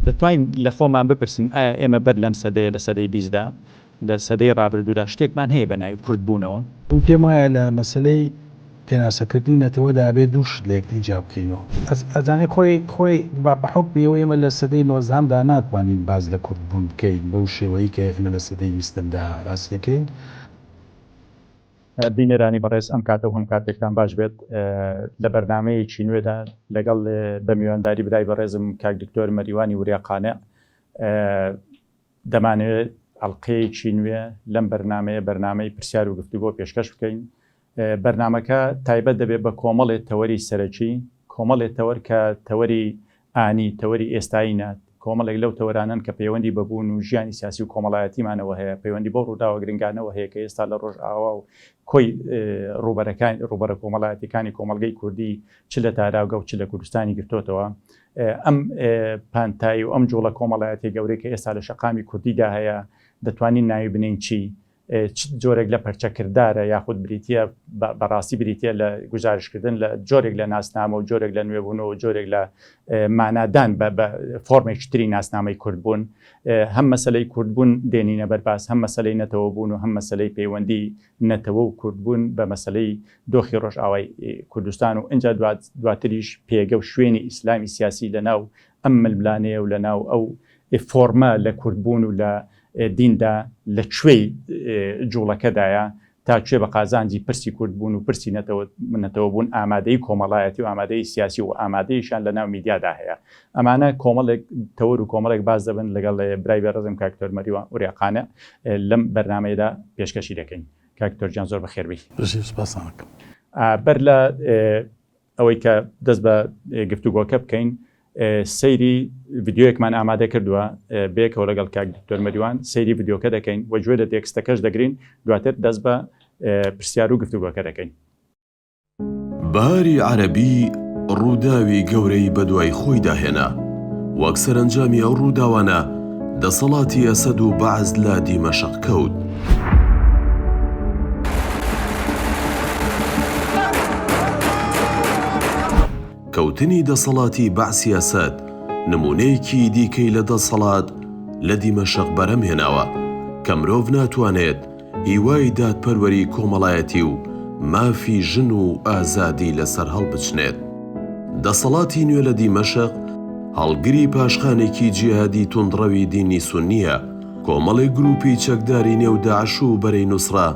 دەتوانین لە خۆمان بپرسین ئایا ئێمە بەر لەم سەدەیە لە سەدەی 20دا لە سەدەی ڕابردوودا شتێکمان هەیە بە ناوی کوردبوونەوە؟ پێم وایە لە مەسلەی پێناسەکردنی نەتەوەدا ئەبێ دوو شت لە یەکتری جیا بکەینەوە. ئەزانێ خۆی بە حوکمیەوە ئێمە لە سەدەی 19دا ناتوانین باز لە کوردبوون بکەین بەو شێوەیە کە ئێمە لە سەدەی 20دا باس دەکەین. بینەرانی بەڕێز ئەم کاتە هەم کاتێکتان باش بێت لە بەرنامەیەکی نوێدا لەگەڵ بە میوانداری برای بەڕێزم کاک دکتۆر مەریوانی وریاقانە دەمانوێت ئەڵقەیەکی نوێ لەم بەرنامەی پرسیار و گفتوگۆ پێشکەش بکەین. بەرنامەکە تایبەت دەبێت بە کۆمەڵێک تەوەری سەرەکی، کۆمەڵێک تەوەر کە تەوەری ئانی تەوەری ئێستاییە، کۆمەڵێک لەو تەوەرانن کە پەیوەندی بەبوون و ژیانی سیاسی و کۆمەڵایەتیمانەوە هەیە، پەیوەندی بۆ ڕووداوە گرنگانەوە هەیە کە ئێستا لە ڕۆژ ئاوا و کۆی ڕوبەرە کۆمەڵایەتیەکانی کۆمەلگەی کوردی چ لە تاراوگە و چ لە کوردستانی گرتوتەوە. ئەم پانتایی و ئەم جوڵە کۆمەڵایەتی گەورەی کە ئێستا لە شەقامی کوردیدا هەیە دەتوانین ناوی بنین چی؟ جۆرێک لە پەرچەکردارە یاخود بریتە بەڕاستی بریتە لە گزارشکردن لە جۆرێک لە ناسنامە و جۆرێک لە نوێبوونەوە و جۆرێک لە مانادان بە فۆرمێکتری ناسنامەی کوردبوون. هەم مەسلەی کوردبوون دێنینە بەرباس، هەم مەسلەی نەتەوە بوون و هەم مەسلەی پەیوەندی نەتەوە و کوردبوون بە مەسلەی دۆخی ڕۆژئاوای کوردستان و اینجا دواتریش پێگە و شوێنی ئیسلامی سیاسی لەناو ئەم ململانەیە و لەناو ئەو فۆرمە لە کوردبوون و لە دیندا لە کوێی جوڵەکەدایە تا کوێ بە قازانجی پرسی کوردبوون و پرسی نەتەوە بوون ئامادەی کۆمەڵایەتی و ئامادەی سیاسی و ئامادەیشان لە ناو میدیادا هەیە. ئەمانە کۆمەڵێک تەوەر و کۆمەڵێک باز دەبن لەگەڵ برای بەڕێزم کاک دکتۆر مەریوان وریاقانە لەم بەرنامەیەدا پێشکەشی دەکەین. کاک دکتۆرجان زۆر بەخێربی. بەر لە ئەوەی کە دەست بە گفتوگۆکە بکەین، سەیری ڤیددیۆیەکمان ئامادە کردووە بێکەوە لەگەڵ کاک دکتۆر مەریوان سەیری ڤیددیۆکە دەکەین و گوێ لە تێکستەکەش دەگرین، دواتر دەست بە پرسیار و گفتوگۆکە دەکەین. بەهاری عەرەبی ڕووداوی گەورەی بەدوای خۆی داهێنا، وەک سەرنجامی ئەو ڕووداوانە دەسەڵاتی ئەسەد و بەعز لە دیمەشق کەوت. کەوتنی دەسەڵاتی بەعسی ئەسەد نمونەیەکی دیکەی لە دەسەڵات لە دیمەشق بەرەم هێناوە کە مرۆڤ ناتوانێت هیوای دادپەروەری کۆمەڵایەتی و مافی ژن و ئازادی لەسەر هەڵبچنێت. دەسەڵاتی نوێ لە دیمەشق هەڵگری پاشخانێکی جیهادی توندڕەوی دینی سونیە، کۆمەڵێک گروپی چەکداری نێو داعش و بەرەی نوسرا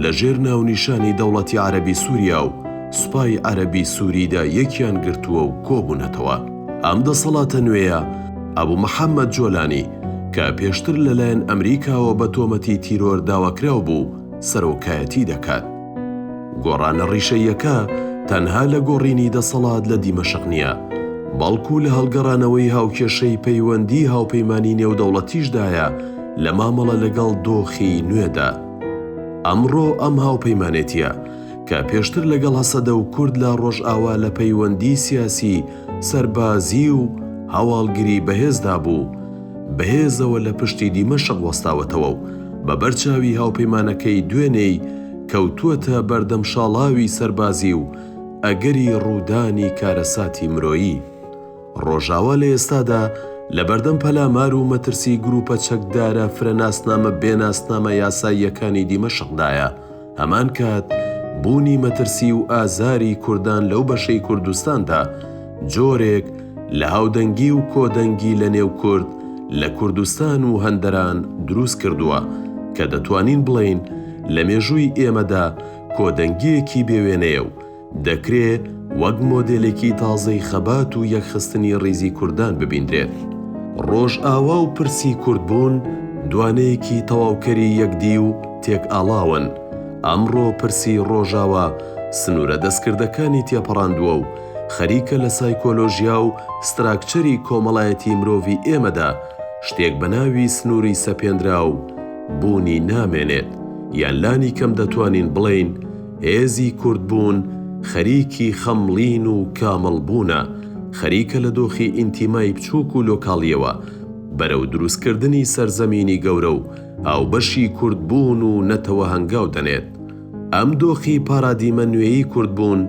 لەژێر ناونیشانی دەوڵەتی عەرەبی سووریا و سوپای عەرەبی سووریدا یەکیان گرتووە و کۆبوونەتەوە. ئەم دەسەڵاتە نوێیە ئەبوو محەممەد جۆلانی کە پێشتر لەلایەن ئەمریکاوە بە تۆمەتی تیرۆر داواکراو بوو سەرۆکایەتی دەکات. گۆڕانە ڕیشەیەکە تەنها لە گۆڕینی دەسەڵات لە دیمەشق نییە، بەڵکو لە هەڵگەڕانەوەی هاوکێشەی پەیوەندی هاوپەیمانی نێودەوڵەتیشدایە لە مامەڵە لەگەڵ دۆخی نوێدا. ئەمڕۆ ئەم هاوپەیمانێتیە کە پێشتر لەگەڵ هەسەدە و کورد لە ڕۆژئاوا لە پەیوەندی سیاسی، سەربازی و هەواڵگری بەهێزدا بوو، بەهێزەوە لە پشتی دیمەشق وەستاوەتەوە و بە بەرچاوی هاوپەیمانەکەی دوێنێی کەوتووەتە بەردەم شاڵاوی سەربازی و ئەگەری ڕوودانی کارەساتی مرۆیی. ڕۆژاوا لە ئێستادا لە بەردەم پەلامار و مەترسی گروپە چەکدارە فرەناسنامە بێناسنامە یاساییەکانی دیمەشقدایە. هەمان کات بوونی مەترسی و ئازاری کوردان لەو بەشەی کوردستاندا جۆرێک لە هاودەنگی و کۆدەنگی لە نێو کورد لە کوردستان و هەندەران دروست کردووە کە دەتوانین بڵێین لە مێژووی ئێمەدا کۆدەنگیەکی بێوێنەیە و دەکرێت وەک مۆدێلێکی تازەی خەبات و یەکخستنی ڕیزی کوردان ببیندرێت. ڕۆژئاوا و پرسی کوردبوون دوانەیەکی تەواوکەری یەکدی و تێک ئاڵاون. ئەمڕۆ پرسی ڕۆژاوا سنوورە دەستکردەکانی تێپەڕاندووە و خەریکە لە سایکۆلۆژیا و ستراکچەری کۆمەڵایەتی مرۆڤی ئێمەدا شتێک بە ناوی سنووری سەپێنرا و بوونی نامێنێت، یان لانی کەم دەتوانین بڵێین هێزی کوردبوون خەریکی خەمڵین و کامەڵبوونە، خەریکە لە دۆخی ئینتیمای بچووک و لۆکاڵیەوە بەرەو دروستکردنی سەرزەمینی گەورە و هاوبەشی کوردبوون و نەتەوە هەنگاو دەنێت. ئەم دۆخی پارادیمە نوێیی کوردبوون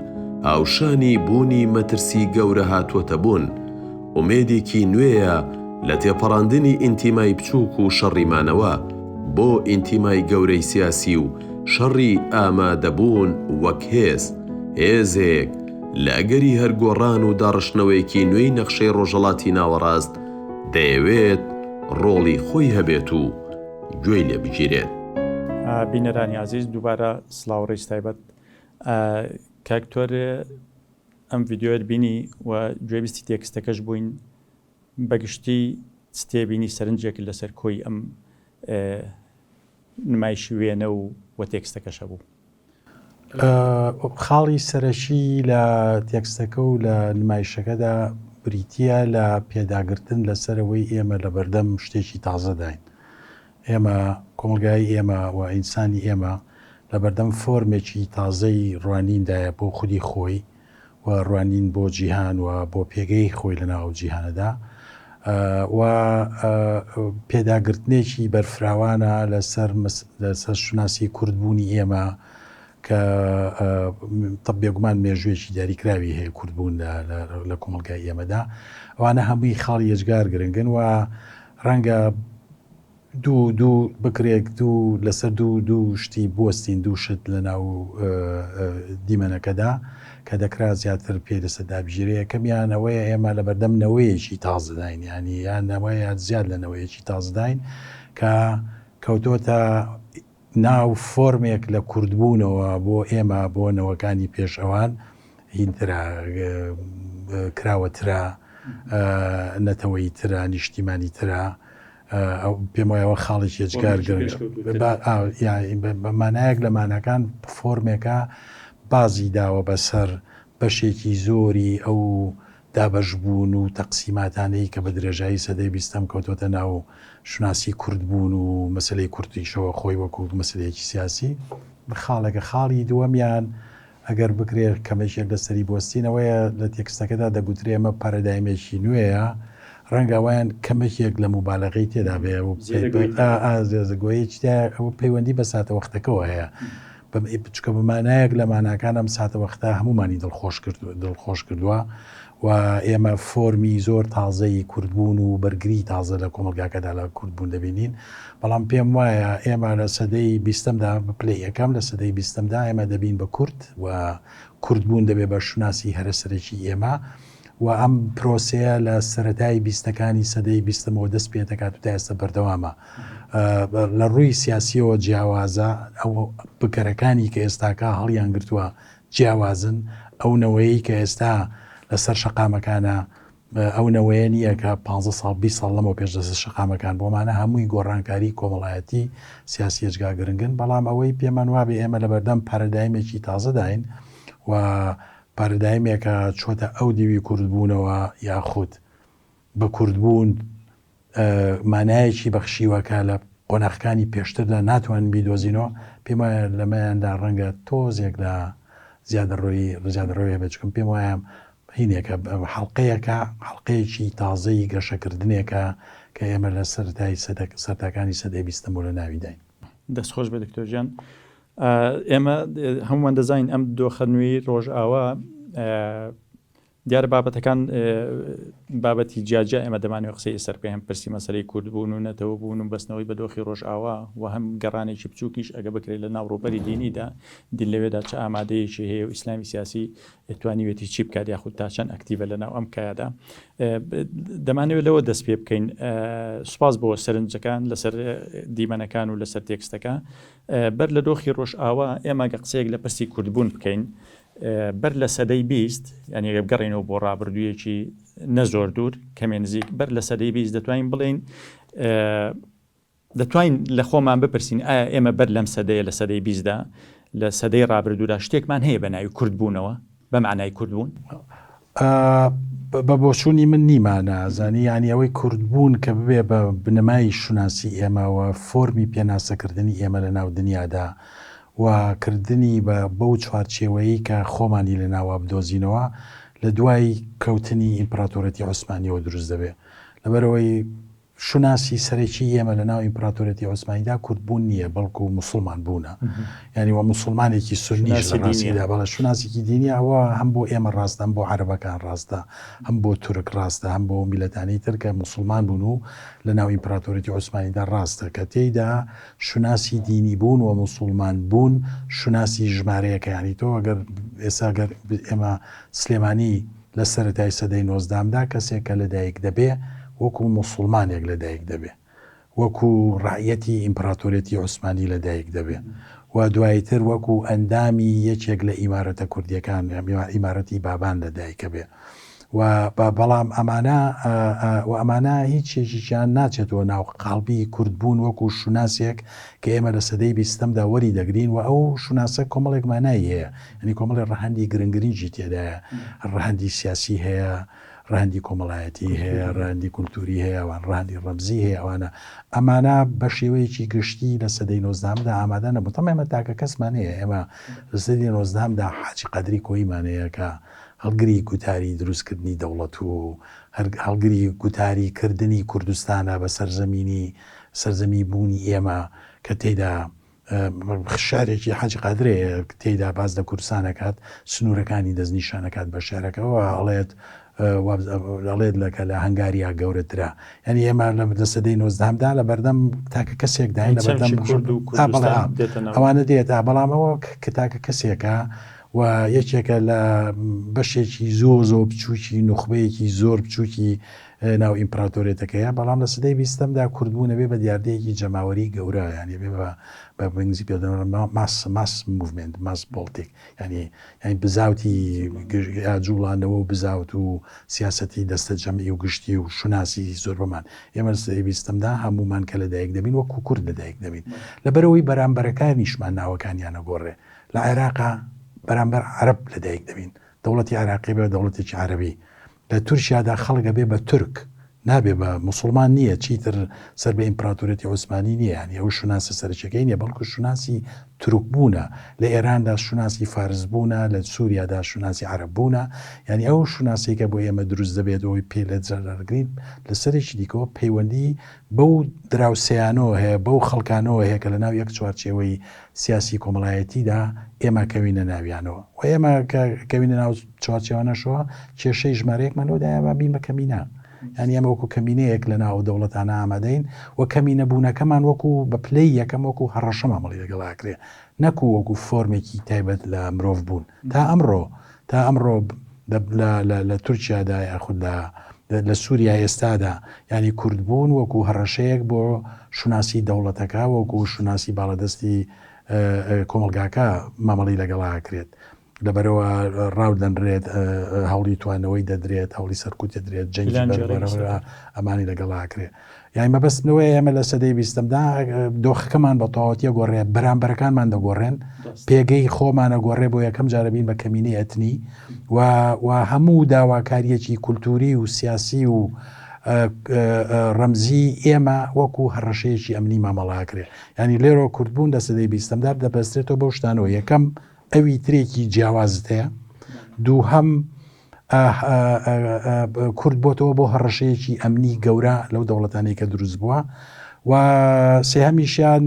هاوشانی بوونی مەترسی گەورە هاتووەتە بوون، ئومێدێکی نوێیە لە تێپەڕاندنی ئینتیمای بچووک و شەڕیمانەوە بۆ ئینتیمای گەورەی سیاسی و شەڕی ئامادەبوون وەک هێزێک لە ئەگەری هەرگۆڕان و داڕشتنەوەیەکی نوێی نەخشەی ڕۆژهەڵاتی ناوەڕاست دەیەوێت ڕۆڵی خۆی هەبێت و گوێی لێ بگیرێت. بینەرانی عزیز دووبارە سڵاو ڕێز تایبەت کاکتۆر ئەم ڤیددیۆت بینی و گوێبیستی تێکستەکەش بووین بەگشتی ستێبینی سەرنجێک لەسەر کۆی ئەم نمایشی وێنە و تێکستەکەشە بوو. خاڵی سەرەکی لە تێکستەکە و لە نمایشەکەدا بریتە لە پێداگرتن لەسەرەوەی ئێمە لە بەردەم شتێکی تازەداین. ئێمە کۆمەلگای ئێمە و ئینسانی ئێمە لە بەردەم فۆرمێکی تازەی ڕوانیندایە بۆ خودی خۆی و ڕوانین بۆ جیهان و بۆ پێگەی خۆی لە ناو جیهانەدا و پێداگرتنێکی بەرفراوانە لەسەر شناسی کوردبوونی ئێمە کە بێگومان مێژوێکی دیاریکراوی هەیە کوردبوون لە کۆمەلگای ئێمەدا ئەوانە هەمووی خاڵی یەجگار گرنگن و ڕەنگە دوو بکرێک لەسەر دوو شتی بوەستین دوو شت لە ناو دیمەنەکەدا کە دەکرا زیاتر پێ لەسەر دابژێرەیە یەکەمیانەوەیە ئێمە لە بەردەم نەوەیەکی تازەداین ینی یان نەوەیە زیاد لە نەوەیەکی تازەداین کە کەوتۆتە ناو فۆرمێک لە کوردبوونەوە بۆ ئێمە بۆ نەوەکانی پێشەوان هینترا کراوەترا نەتەوەی ترا نیشتیمانی ترا پێم وایەوە خاڵێکی هێجگار بەمانایەک لە مانەکان فۆرمێکە بازی داوە بەسەر بەشێکی زۆری ئەو دابەشبوون و تەقسیماتانەی کە بە درێژایی سەدەی بیستەم کەوتۆتە ناو شناسی کوردبوون و مەسلەی کوردیشەوە خۆی وەکو مەسلەیەکی سیاسی خاڵێکە. خاڵی دووەمیان ئەگەر بکرێت کەمێکێک لەسەری بۆستینەوەیە لە تێکستەکەدا دەگوترێ ئەمە پارەدایمێکی نوێیە ڕەنگەوایان کەمێکێک لە موبالەغی تێدا بێ و زێزەگۆیی ئەوە پەیوەندی بە ساتە وەختەکەەوە هەیە بچکە بمانایەک لە ماناکان ئەم ساتە وەختە هەمومانی دڵخۆش کردووە و ئێمە فۆرمی زۆر تازەی کوردبوون و بەرگری تازە لە کۆمەلگاکەدا لە کوردبوون دەبینین بەڵام پێم وایە ئێمە لە سەدەی بیستەمدا بپلەی یەکەم لە سەدەی بیستەمدا ئێمە دەبین بە کورد و کوردبوون دەبێت بە شناسی هەرەسەرێکی ئێمە و ئەم پرۆسەیە لە سەرەتای بیستەکانی سەدەی بیستەمەوە دەست پێ دەکات و تا ئێستا بەردەوامە لە ڕووی سیاسیەوە جیاوازە ئەو بکەرەکانی کە ئێستاکە هەڵیان گرتووە جیاوازن ئەو نەوەیەی کە ئێستا لەسەر شەقامەکانە ئەو نەوەیە نییە کە 15 ساڵ 20 ساڵ لەمەوە پێش دەسەر شەقامەکان بۆمانە هەمووی گۆڕانکاری کۆمەڵایەتی سیاسی هێجگا گرنگن بەڵام ئەوەی پێمان وابێ ئێمە لە بەردەم پارەدایمێکی تازەداین و پارەدایمێکە چۆتە ئەو دیوی کوردبوونەوە یاخود بە کوردبوون مانایەکی بەخشیوەکە لە قۆناغەکانی پێشتردا ناتوانن بیدۆزینەوە پێم وایە لەمەیاندا ڕەنگە تۆزێک لە زیادڕۆیە بچکم پێم وایە هینێکە حەڵقەیەکە حەڵقەیەکی تازەی گەشەکردنێکە کە ئێمە لە سەرتاکانی سەدەی بیستەم بۆ لە ناویداین. دەستخۆش بە دکتۆرجان ئێمە هەمووان دەزانین ئەم دۆخە نوێی ڕۆژئاوا دیارە بابەتەکان بابەتی جیاجا ئێمە دەمانێت قسەی سەر پێ هەم پرسی مەسەلەی کوردبوون و نەتەوە بوون و بەستنەوەی بە دۆخی ڕۆژئاوا و هەم گەڕانێکی بچووکیش ئەگە بکرێت لە ناوڕۆبەری دینیدا دین لەوێدا چه ئامادەیەکی هەیە و ئیسلامی سیاسی توانیوێتی چی بکات یاخود تا چەند ئەکتیڤە لە ناو ئەم کایادا دەمانەوێت لەوە دەست پێ بکەین. سوپاس بۆ سەرنجەکان لەسەر دیمەنەکان و لەسەر تێکستەکە بەر لە دۆخی ڕۆژئاوا ئێمە گە قسەیەک لە پرسی کوردبوون بکەین بەر لە سەدەی بیست یعنی بگەڕێنەوە بۆ ڕابردوویەکی نەزۆر دوور کەمێ نزیک بەر لە سەدەی بیست دەتوانین بڵێن دەتوانین لە خۆمان بپرسین ئایا ئێمە بەر لەم سەدەیە لە سەدەی بیستدا لە سەدەی ڕابردوودا شتێکمان هەیە بە ناوی کوردبوونەوە بە معنای کوردبوون بە بۆچوونی من نیمانە زانی ینی ئەوەی کوردبوون کە ببێ بە بنەمای شوناسی ئێمەوە فۆرمی پێناسەکردنی ئێمە لە ناو دنیادا و کردنی بەو چوارچێوەیی کە خۆمانی لە ناوە بدۆزینەوە لە دوای کەوتنی ئیمپراتۆرەتی عوسمانیەوە دروست دەبێت لەبەرەوەی شوناسی سەرێکی ئێمە لە ناو ئیمپراتۆرەتی عوسمانیدا کوردبوون نییە بەڵکو مسلمان بوونە ینی وە مسلمانێکی سنیش لە ڕاستیدا بەڵە شوناسێکی دینی ئەوە هەم بۆ ئێمە ڕاستە هەم بۆ عەرەبەکان ڕاستە هەم بۆ تورک ڕاستە هەم بۆ میلەتانی ترکە مسلمان بوون و لە ناو ئیمپراتۆرەتی عوسمانیدا ڕاستە کە تێیدا شوناسی دینی بوون و مسلمان بوون شوناسی ژمارەیەکە ینی تۆ ئەگەر ئێستا ئێمە سلێمانی لە سەرەتای سەدەی 19دا کەسێک کە لەدایک دەبێ وەکو مسلمانێک لەدایک دەبێ وەکو ڕعەتی ئیمپراتۆرەتی عوسمانی لەدایک دەبێ و دواییتر وەکو ئەندامی یەکێک لە ئیمارەتە کوردیەکان ئیمارەتی بابان لەدایکە بێ و بەڵام ئەمانە هیچ شێژیان ناچێتەوە ناو قاڵبی کوردبوون وەکو شوناسێک کە ئێمە لە سەدەی 20دا وەری دەگرین و ئەو شوناسە کۆمەڵێک مانای هەیە ینی کۆمەڵی ڕەهەندی گرنگرنجی تێدایە ڕەهەندی سیاسی هەیە ڕەهەندی کۆمەڵایەتی هەیە ڕەهەندی کولتوری هەیە ئەوان ڕەهەندی ڕەمزی هەیە ئەوانە ئەمانە بە شێوەیەکی گشتی لە سەدەی 19دا ئامادە نەبوون تەمام ئێمە تاکە کەسمان هەیە ئێمە لە سەدەی 19دا حاجی قەدری کۆیمانەیە کە هەڵگری گوتاری دروستکردنی دەوڵەت و هەڵگری گوتاری کردنی کوردستانە بە سەرزەمی بوونی ئێمە کە تێیدا شارێکی حاجی قادرەیە تێیدا باز لە کوردستانەکات سنوورەکانی دەستنیشانەکات بە شارەکەەوە ئەڵێت لەکە لە هەنگاریا گەورەترا ینی ئێمە لە سەدەی 19دا لە بەردەم تاکە کەسێکداین لە بەردەم ئەوانە دێتە بەڵامەوە کە تاکە کەسێکە و یەکێکە لە بەشێکی زۆر بچووکی نوخبەیەکی زۆر بچووکی ناو ئیمپراتۆرێتەکەیە بەڵام لە سەدەی 20دا کوردبوونە بێ بە دیاردەیەکی جەماوەری گەورە ینی بێ بە بنگزی پێدەن ماس موڤمنت ماس پۆڵتیک ینی بزاوتی جوڵانەوە و بزاوت و سیاسەتی دەستە جەمعی و گشتی و شوناسی زۆر بەمان ئێمە لە سەدەی 20دا هەمومان کە لەدایک دەبین وەکو کورد لەدایک دەبین لەبەرەوەی بەرامبەرەکانیشمان ناوەکانیان نەگۆڕێ لە عێراقا بەرامبەر عەرەب لەدایک دەبین دەوڵەتی عێراقی بە دەوڵەتێکی عەرەبی لە تورکیادا خەڵکە بێ بە تورک نابێ بە مسلمان نییە چیتر سەر بە ئیمپراتۆرەتی عوسمانی نییە ینی ئەو شوناسە سەرچەکەی نیە بەڵکو شوناسی تورک بوونە لە ئێراندا شوناسی فارس بوونە لە سووریادا شوناسی عەرەب بوونە ینی ئەو شوناسێکە بۆ ئێمە دروست دەبێت ئەوی پێ لە جەرگرین لە سەرێکی دیکەوە پەیوەندی بەو دراوسیانەوە هەیە بەو خەڵکانەوە هەیە کە لە ناو یەک چوارچێوەی سیاسی کۆمەڵایەتیدا ئێمە کەوینە ناویانەوە و ئێمە کەوینە ناو چوارچێوانەشەوە کێشەی ژمارەیەکمانەوەدایە بین بە کەمینە ینی ئەمە وەکو کەمینەیەک لە ناو دەوڵەتانە ئامادەین و کەمینە بوونەکەمان وەکو بە پلەی یەکەم وەکو هەڕەشە مامەڵی لەگەڵاکرێ نەکو وەکو فۆرمێکی تایبەت لە مرۆڤ بوون تا ئەمڕۆ لە تورکیادا یاخود لە سووریا ئێستادا ینی کوردبوون وەکو هەڕەشەیەک بۆ شوناسی دەوڵەتەکە وەکو شوناسی باڵەدەستی کۆمەلگاکە مامەڵی لەگەڵاکرێت لەبەرەوە ڕاو دەنرێت هەوڵی توانەوەی دەدرێت هەوڵی سەرکوت دەدرێت جەنگی بەرەوە ئەمانی لەگەڵاکرێت یانی مەبەستنەوەی ئێمە لە سەدەی 20دا دۆخەکەمان بە تەواوەتیە گۆڕێ بەرامبەرەکانمان دەگۆڕێن پێگەی خۆمانە گۆڕێ بۆ یەکەم جارەبین بە کەمینەی ئەتنی و هەموو داواکاریەکی کولتوری و سیاسی و ڕەمزی ئێمە وەکو هەڕەشەیەکی ئەمنی مامەڵاکرێ ینی لێرۆ کوردبوون لە سەدەی 20دا دەبەسترێتەوە بەو شتانەوە یەکەم ئەوی ترێکی جیاوازت هەیە دوو هەم کورد بۆتەوە بۆ هەڕەشەیەکی ئەمنی گەورە لەو دەوڵەتانەی کە دروست بووە و سێهەمیشیان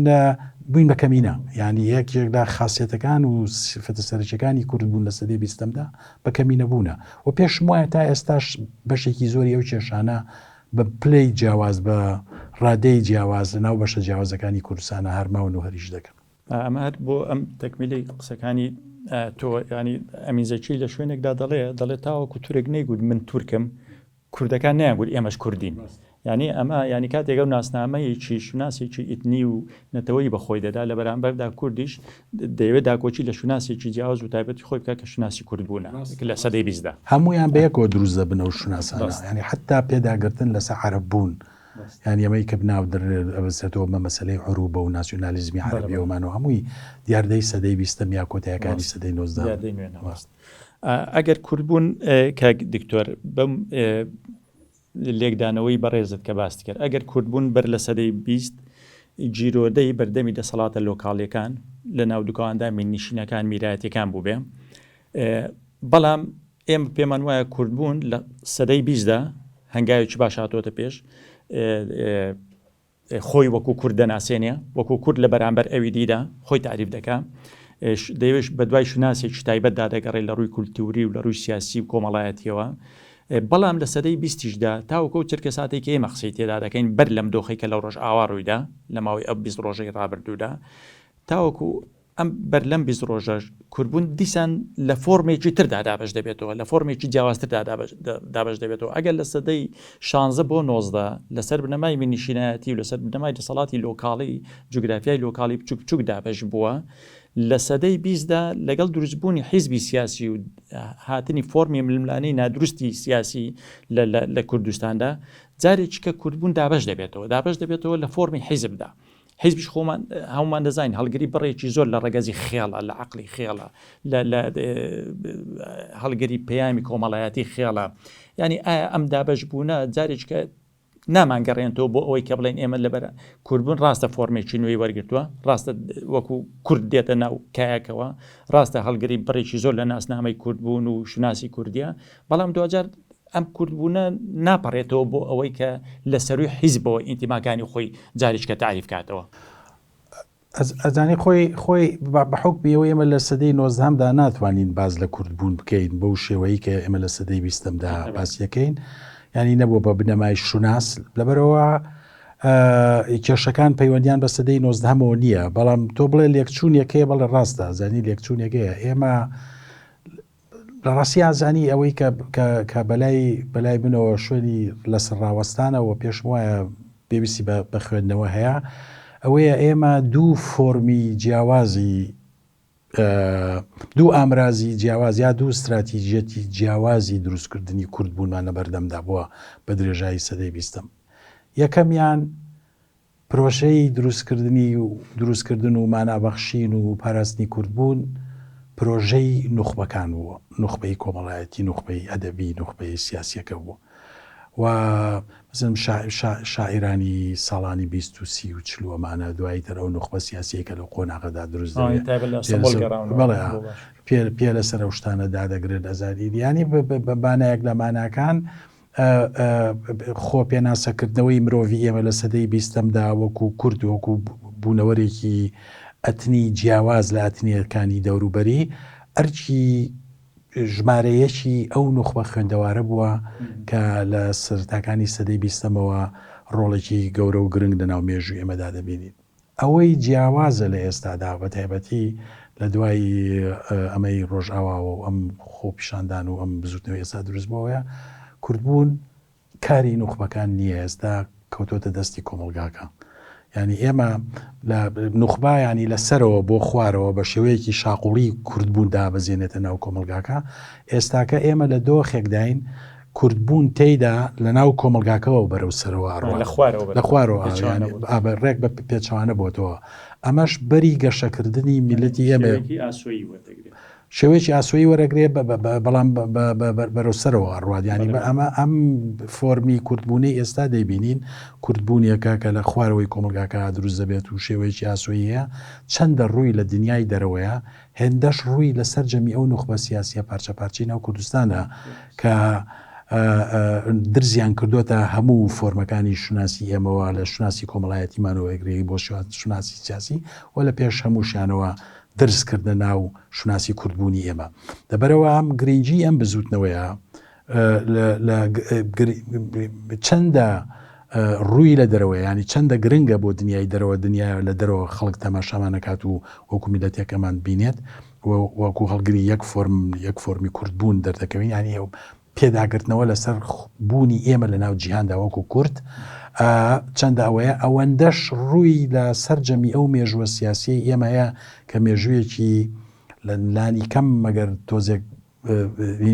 بووین بە کەمینە ینی یەکێک لە خاصیەتەکان و سفەتە سەرچەکانی کورد بوون لە سەدەی 20دا بە کەمینە بوونە و پێشم وایە تا ئێستاش بەشێکی زۆری ئەو کێشانە بە پلەی جیاواز بە ڕادەی جیاواز لە ناو بەشە جیاوازەکانی کوردستانە هەرماون و هەریش دەکەن ئەمە هەر بۆ ئەم تەکمیلی قسەکانی تۆ ینی ئەمیزەکی لە شوێنێکدا دەڵێت تاوەکو تورێک نەیگوت من تورکم کوردەکان نایگوت ئێمەش کوردین ینی ئەمە ینی کاتێکە و ناسنامەیەکی شوناسێکی ئیتنی و نەتەوەی بەخۆی دەدا لە بەرامبەردا کوردیش دەیەوێت داکۆچی لە شوناسێکی جیاواز و تایبەتی خۆی بکە کە شوناسی کورد بوونە لە سەدەی 20دا هەمویان بەیەکەوە دروست دەبنە و شوناسانە ینی حتا پێداگرتن لەسەر عەرەب بوون یان ئەمەی کە بناو ئەبەستێتەوە بە مەسەلەی عروبە و ناسیۆنالیزمی عەرەبیەوەمانەوە هەمووی دیاردەی سەدەی 20 یا کۆتاییەکانی سەدەی 19 ئەگەر کوردبوون کە دکتۆر بەم لێکدانەوەی بەڕێزت کە باست کرد ئەگەر کوردبوون بەر لە سەدەی 20 جیرۆدەی بەردەمی دەسەڵاتە لۆکاڵیەکان لە ناو دوکاندامی نیشینەکان میرایەتەکان بوو بێ بەڵام ئێمە پێمان وایە کوردبوون لە سەدەی 20دا هەنگاوێکی باش هاتۆتە پێش خۆی وەکو کورد دەناسێنێ وەکو کورد لە بەرامبەر ئەوی دیدا خۆی تعریف دەکات دەیوێش بە دوای شوناسێکی تایبەتدا دەگەڕێت لە ڕووی کولتوری و لە ڕووی سیاسی و کۆمەڵایەتیەوە بەڵام لە سەدەی 20دا تاوەکو چرکە ساتێکی ئێمە قسەی تێدا دەکەین بەر لەم دۆخی کە لەو ڕۆژ ئاوا ڕوویدا لە ماوەی ئەو 20 ڕۆژەی ڕابردوودا تاوەکو ئەم بەر لەم 20 ڕۆژەش کوربوون دیسان لە فۆرمێکی تردا دابش دەبێتەوە لە فۆرمێکی جیاوازتردا دابش دەبێتەوە ئەگەر لە سەدەی 16 بۆ 19 لەسەر بنەمای منیشینایەتی و لەسەر بنەمای دەسەڵاتی لۆکاڵی جوگرافیای لۆکاڵی بچوک بچوک دابش بووە لە سەدەی 20دا لەگەڵ دروستبوونی حیزبی سیاسی و هاتنی فۆرمی ململانەی نادروستی سیاسی لە کوردستاندا جارێکی کە کوربوون دابش دەبێتەوە لە فۆرمی حیزبدا حیزبیش خۆمان هەمومان دەزانین هەڵگری بڕێکی زۆر لە ڕێگەزی خێڵە لە عقلی خێڵە لە هەڵگری پەیامی کۆمەڵایەتی خێڵە ینی ئایا ئەم دابش بوونە جارێک کە نامانگەڕێنەوە بۆ ئەوەی کە بڵێن ئێمە لەبەر کوربوون ڕاستە فۆرمێکی نوێی وەرگرتووە ڕاستە وەکو کورد دێتە ناو کایەکەوە ڕاستە هەڵگری بڕێکی زۆر لە ناسنامەی کوردبوون و شوناسی کوردیە بەڵام دوجار ئەم کوردبوونە ناپەڕێتەوە بۆ ئەوەی کە لە سەروی حیزبەوە ئینتیماکانی خۆی جاریشکە تعریف کاتەوە ئەزانی خۆی بە حوکمیەوە ئێمە لە سەدەی 19دا ناتوانین باز لە کوردبوون بکەین بەو شێوەیە کە ئێمە لە سەدەی 20دا باسیەکەین ینی نەبووە بە بنەمای شوناس لەبەرەوە کێشەکان پەیوەندیان بە سەدەی 19ەوە نییە بەڵام تۆ بڵێ لێکچوونیەکەیە بەڵێ ڕاستە زانی لێکچوونیەکەیە ئێمە لە ڕاستی ئازانی ئەوەی کە بەلای بنەوە شوێنی لەسەر ڕاوەستانەوە پێشم وایە پێویستی بە خوێندنەوە هەیە ئەوەیە ئێمە دوو فۆرمی جیاوازی دوو ئامرازی جیاواز یا دوو استراتیژەتی جیاوازی دروستکردنی کوردبوونمان لە بەردەمدا بووە بە درێژایی سەدەی 20م یەکەمیان پرۆژەی دروستکردن و مانابەخشین و پاراستنی کوردبوون پرۆژەی نوخبەکان بووە نوخبەی کۆمەڵایەتی نوخبەی ئەدەبی نوخبەی سیاسیەکە بووە و مثلم شاعرانی ساڵانی 20 و 30 و 40مانە دوایی تر ئەو نوخبە سیاسیەکە لە قۆناغەدا دروست پێ لەسەر ئەو شتانە دادەگرێت ئەزادی ینی بانایەک لە ماناکان خۆ پێناسەکردنەوەی مرۆڤی ئێمە لە سەدەی 20مدا وەکو کورد وەکو بوونەوەرێکی ئەتنی جیاواز لە ئەتنیەکانی دەوروبەری ئەرچی ژمارەیەکی ئەو نوخبە خوێندەوارە بووە کە لە سەرتاکانی سەدەی 20مەوە ڕۆڵێکی گەورە و گرنگ لەناو مێژووی ئێمەدا دەبینین ئەوەی جیاوازە لە ئێستادا بە تایبەتی لە دوای ئەمەی ڕۆژئاواوە و ئەم خۆپیشاندان و ئەم بزوتنەوەی ئێستا دروست بووەیە کوردبوون کاری نوخبەکان نییە ئێستا کەوتۆتە دەستی کۆمەلگاکە ینی ئێمە لە نوخبایانی لەسەرەوە بۆ خوارەوە بە شێوەیەکی شاقوڵی کوردبوون دابەزێنێتە ناو کۆمەلگاکە ئێستاکە ئێمە لە دۆخێکداین کوردبوون تێیدا لە ناو کۆمەلگاکەەوە بەرەو سەرەوە لە خوارەوە ڕێک بە پێچوانە بۆتەوە ئەمەش بەری گەشەکردنی میلەتی ئێمە شێوەیەکی ئاسۆیی وەرەگرێ بەڵام بەرەوسەرەوە ڕوادیانی ئەمە ئەم فۆرمی کوردبوونی ئێستا دەیبینین کوردبوونیەکە کە لە خوارەوەی کۆمەلگاکە دروست دەبێت و شێوەیەکی ئاسۆییە چەندە ڕووی لە دنیای دەرەوەیە هێندەش ڕووی لەسەر جەمی ئەو نوخبە سیاسیە پارچەپارچەی ناو کوردستانە کە درزیان کردوتە هەموو فۆرمەکانی شوناسی ئێمەوە لە شوناسی کۆمەڵایەتیمانەوەگرێی بۆ شوناسی سیاسی و لە پێش هەمووشیانەوە درستکردە ناو شوناسی کوردبوونی ئێمە دەبەرەوە ئەم گرنگی ئەم بزوتنەوەیە چەندە ڕووی لە دەرەوە ینی چەندە گرنگە بۆ دنیای دەرەوە دنیا لە دەرەوە خەڵک تەماشامانەکات و وەکو میلەتێکەمان بینێت وەکو هەڵگری یەک فۆرمی کوردبوون دەردەکەوین ینی ئەو پێداگرتنەوە لەسەر بوونی ئێمە لە ناو جیهاندا وەکو کورد چەندە ئەوەیە ئەوەندەش ڕووی لە سەررجەمی ئەو مێژووە سیاسی ئێمەیە کە مێژوویەکی لە لانی کەم مەگەر تۆزێک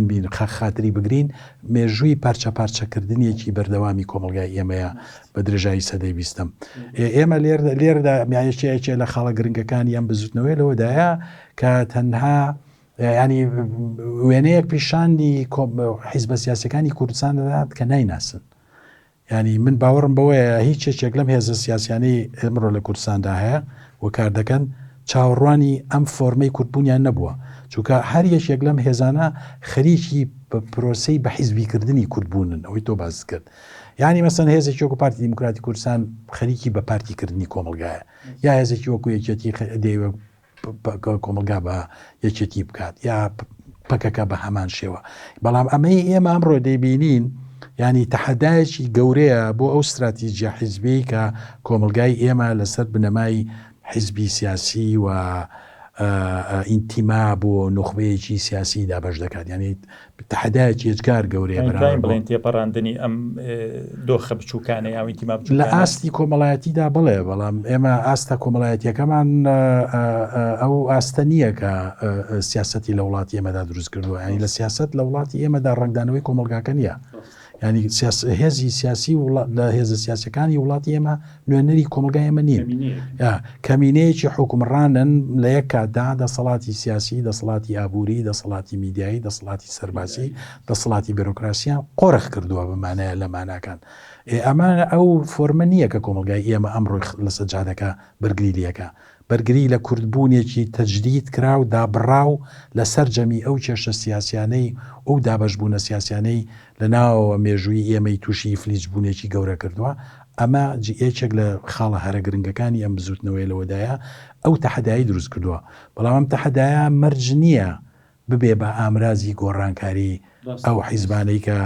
بین خااتری بگرین مێژووی پارچەکردنیەکی بەردەوامی کۆمەلگای ئێمەیە بە درێژایی سەدەی 20م ئێمە لێردا میایەکێکێ لە خاڵە گرنگەکانی ئەم بزوتنەوەی لەوەدایە کە تەنها ینی وێنەیەک پیشانی حیزبە سیاسەکانی کوردستان دەدات کە نایناسن ینی من باوەڕم بەوەیە هیچ یەکێک لەم هێزە سیاسیانەی ئێمڕۆ لە کوردستاندا هەیە و کار دەکەن چاوەڕوانی ئەم فۆرمەی کوردبوونیان نەبووە چونکە هەر یەکێک لەم هێزانە خەریکی بە پرۆسەی بە حیزبیکردنی کورتبوونن ئەوەی تۆ باس کرد. یعنی مەسەن هێزێکی وەکو پارتی دیموکراتی کوردستان خەریکی بە پارتیکردنی کۆمەلگایە، یا هێزێکی وەکو یەکێتی دەیوە کۆمەلگا بە یەکێتی بکات یا پەکەکە بە هەمان شێوە. بەڵام ئەمەی ئێمە ئەمڕۆ دەیبینین ینی تەحەدایەکی گەورەیە بۆ ئەو استراتیژیا حیزبی کە کۆمەلگای ئێمە لەسەر بنەمای حیزبی سیاسی و ئینتیما بۆ نخبەیەکی سیاسی دابەش دەکات، ینی تەحەدایەکی هێزگار گەورەیە بڵێن تێپەڕاندنی ئەم دۆخە بچووکانە یا ئینتیما لە ئاستی کۆمەڵایەتیدا بڵێ. بەڵام ئێمە ئاستە کۆمەڵایەتیەکەمان ئەو ئاستە نییە کە سیاسەتی لە وڵاتی ئێمەدا دروست کردووە، ینی لە سیاست لە وڵاتی ئێمەدا ڕنگدانەوەی کۆمەلگاکە نییە. ینی هێزی سیاسی لە هێزە سیاسەکانی وڵاتی ئێمە نوێنەری کۆمەلگای ئێمە نین، کەمینەیەکی حکومڕانن لە یەک کاتدا دەسەڵاتی سیاسی، دەسەڵاتی ئابووری، دەسەڵاتی میدیایی، دەسەڵاتی سەرباسی، دەسەڵاتی بیرۆکراسیان قۆرخ کردووە بەمانایە لە ماناکان. ئەمانە ئەو فۆرمە نییە کە کۆمەلگای ئێمە ئەمڕۆی لە سەجادەکە بەرگری لەکە. بەرگری لە کورتبوونێکی تەجدید کرا و دابڕاو لە سەررجەمی ئەو کێشە سیاسیانەی ئەو دابەشبوونە سیاسیانەی لە ناوەوە مێژووی ئێمەی تووشی فلیج بوونێکی گەورە کردووە. ئەمە یەکێک لە خاڵە هەرە گرنگەکانی ئەم بزوتنەوەی لەوەدایە ئەو تەحەدایی دروست کردووە. بەڵام ئەم تەحەدایە مەرج نییە ببێ بە ئامرازی گۆڕانکاری ئەو حیزبانەی کە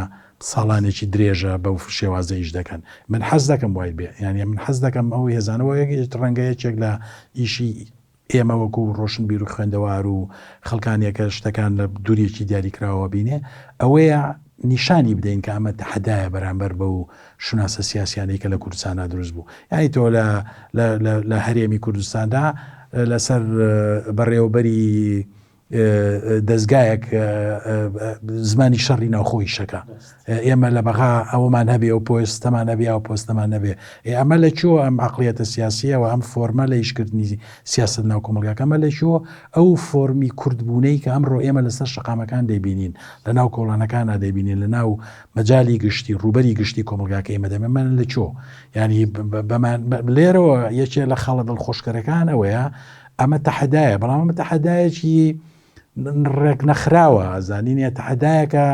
ساڵانێکی درێژە بەو شێوازەیش دەکەن. من حەز دەکەم وای بێ، یعنی من حەز دەکەم ئەو هێزانەوە ڕەنگەیەکێک لە ئیشی ئێمە وەکو ڕۆشن بیر و خوێندەوار و خەڵکانێکە شتەکان لە دوورێکی دیاریکراوە بینێ، ئەوەیە نیشانی بدەین کە ئەمە تەحەدایە بەرامبەر بە و شوناسە سیاسیانەی کە لە کوردستانە دروست بوو. یعنی تۆ لە هەرێمی کوردستاندا لەسەر بەڕێوەبەری دەستگایەک زمانی شەڕی ناوخۆی شەکە، ئێمە لە بەغا ئەومان هەبێ و پۆستەمان نەبێ و پۆستەمان نەبێ. ئەمە لە چۆ ئەم عقلیەتە سیاسیەوە ئەم فۆرمە لە ئیشکردنی سیاست ناو کۆمەلگاکەمە لە چۆ ئەو فۆرمی کوردبوونەی کە ئەمڕۆ ئێمە لەسەر شەقامەکان دەیبینین، لە ناو کۆڵانەکانە دەیبینین، لە ناو مەجای گشتی ڕوبەری گشتی کۆمەلگاکە ئێمە دەمەمان لە چۆ. ینی لێرەوە یەکێ لە خاڵە دڵخۆشکەرەکان ئەوەیە ئەمە تەحەدایە، بەڵام ئەمە تەحەدایەکی ڕێک نەخراوە، زانینە تەحەدایەکە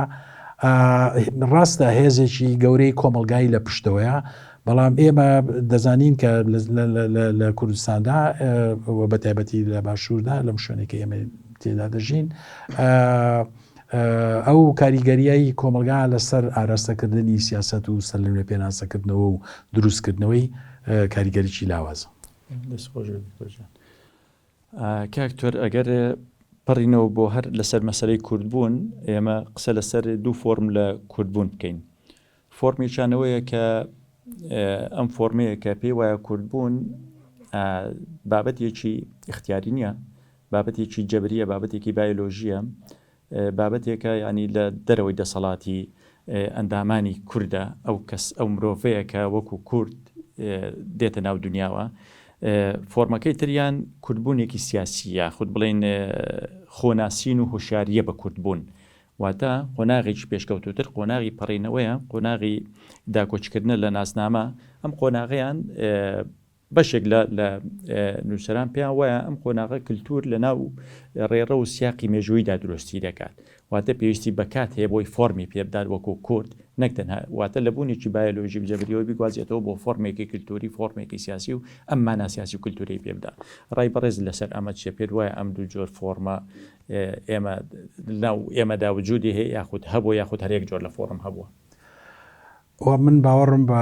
ڕاستە هێزێکی گەورەی کۆمەلگای لە پشتەوەیە. بەڵام ئێمە دەزانین کە لە کوردستاندا بە تایبەتی لە باشووردا لەم شوێنێکە ئێمە تێدا دەژین ئەو کاریگەریایی کۆمەلگا لەسەر ئاراستەکردنی سیاست و سەر لەنوێ پێناسەکردنەوە و دروستکردنەوەی کاریگەریی لاوازە. کاکتۆر ئەگەر پەڕینەوە بۆ هەر لەسەر مەسەلەی کوردبوون، ئێمە قسە لەسەر دوو فۆرم لە کوردبوون بکەین. فۆرمیشانەوەیە کە ئەم فۆرمەیە کە پێی وایە کوردبوون بابەتێکی اختیاری نییە، بابەتێکی جەبریە، بابەتێکی بایۆلۆژیە، بابەتێکە ینی لە دەرەوەی دەسەڵاتی ئەندامانی کووردە، ئەو کەس ئەو مرۆڤەیە کە وەکو کورد دێتە ناو دنیاوە. فۆرمەکەی تریان کوردبوونێکی سیاسیە، خود بڵێن خۆناسین و هۆشیاریە بە کوردبوون، واتە قۆناغێکی پێشکەوتوتر قۆناغی پەڕینەوەیە، قۆناغی داکۆچکردنە لە ناسنامە. ئەم قۆناغیان بەشێک لە نووسەران پێیان وایە ئەم قۆناغە کللتور لە ناو ڕێڕە و سیاقی مێژوویدا درۆستی دەکات، واتە پێویستی بەکات هەیە بۆی فۆرمی پێبدات وەکو کورد، نەکتەنها واتە لە بوونێکی بایۆلۆژی بجەبریەوە بیگوازێتەوە بۆ فۆرمێکی کللتوری، فۆرمێکی سیاسی و ئەم مانا سیاسی و کللتوری پێبدا. ڕای بەڕێز لەسەر ئەمە چێ پێت وایە ئەم دوو جۆر فۆرمە ئێمەدا وجودی هەیە یاخود هەبوو یاخود هەرێک جۆر لە فۆرم هەبووە؟ من باوەڕم بە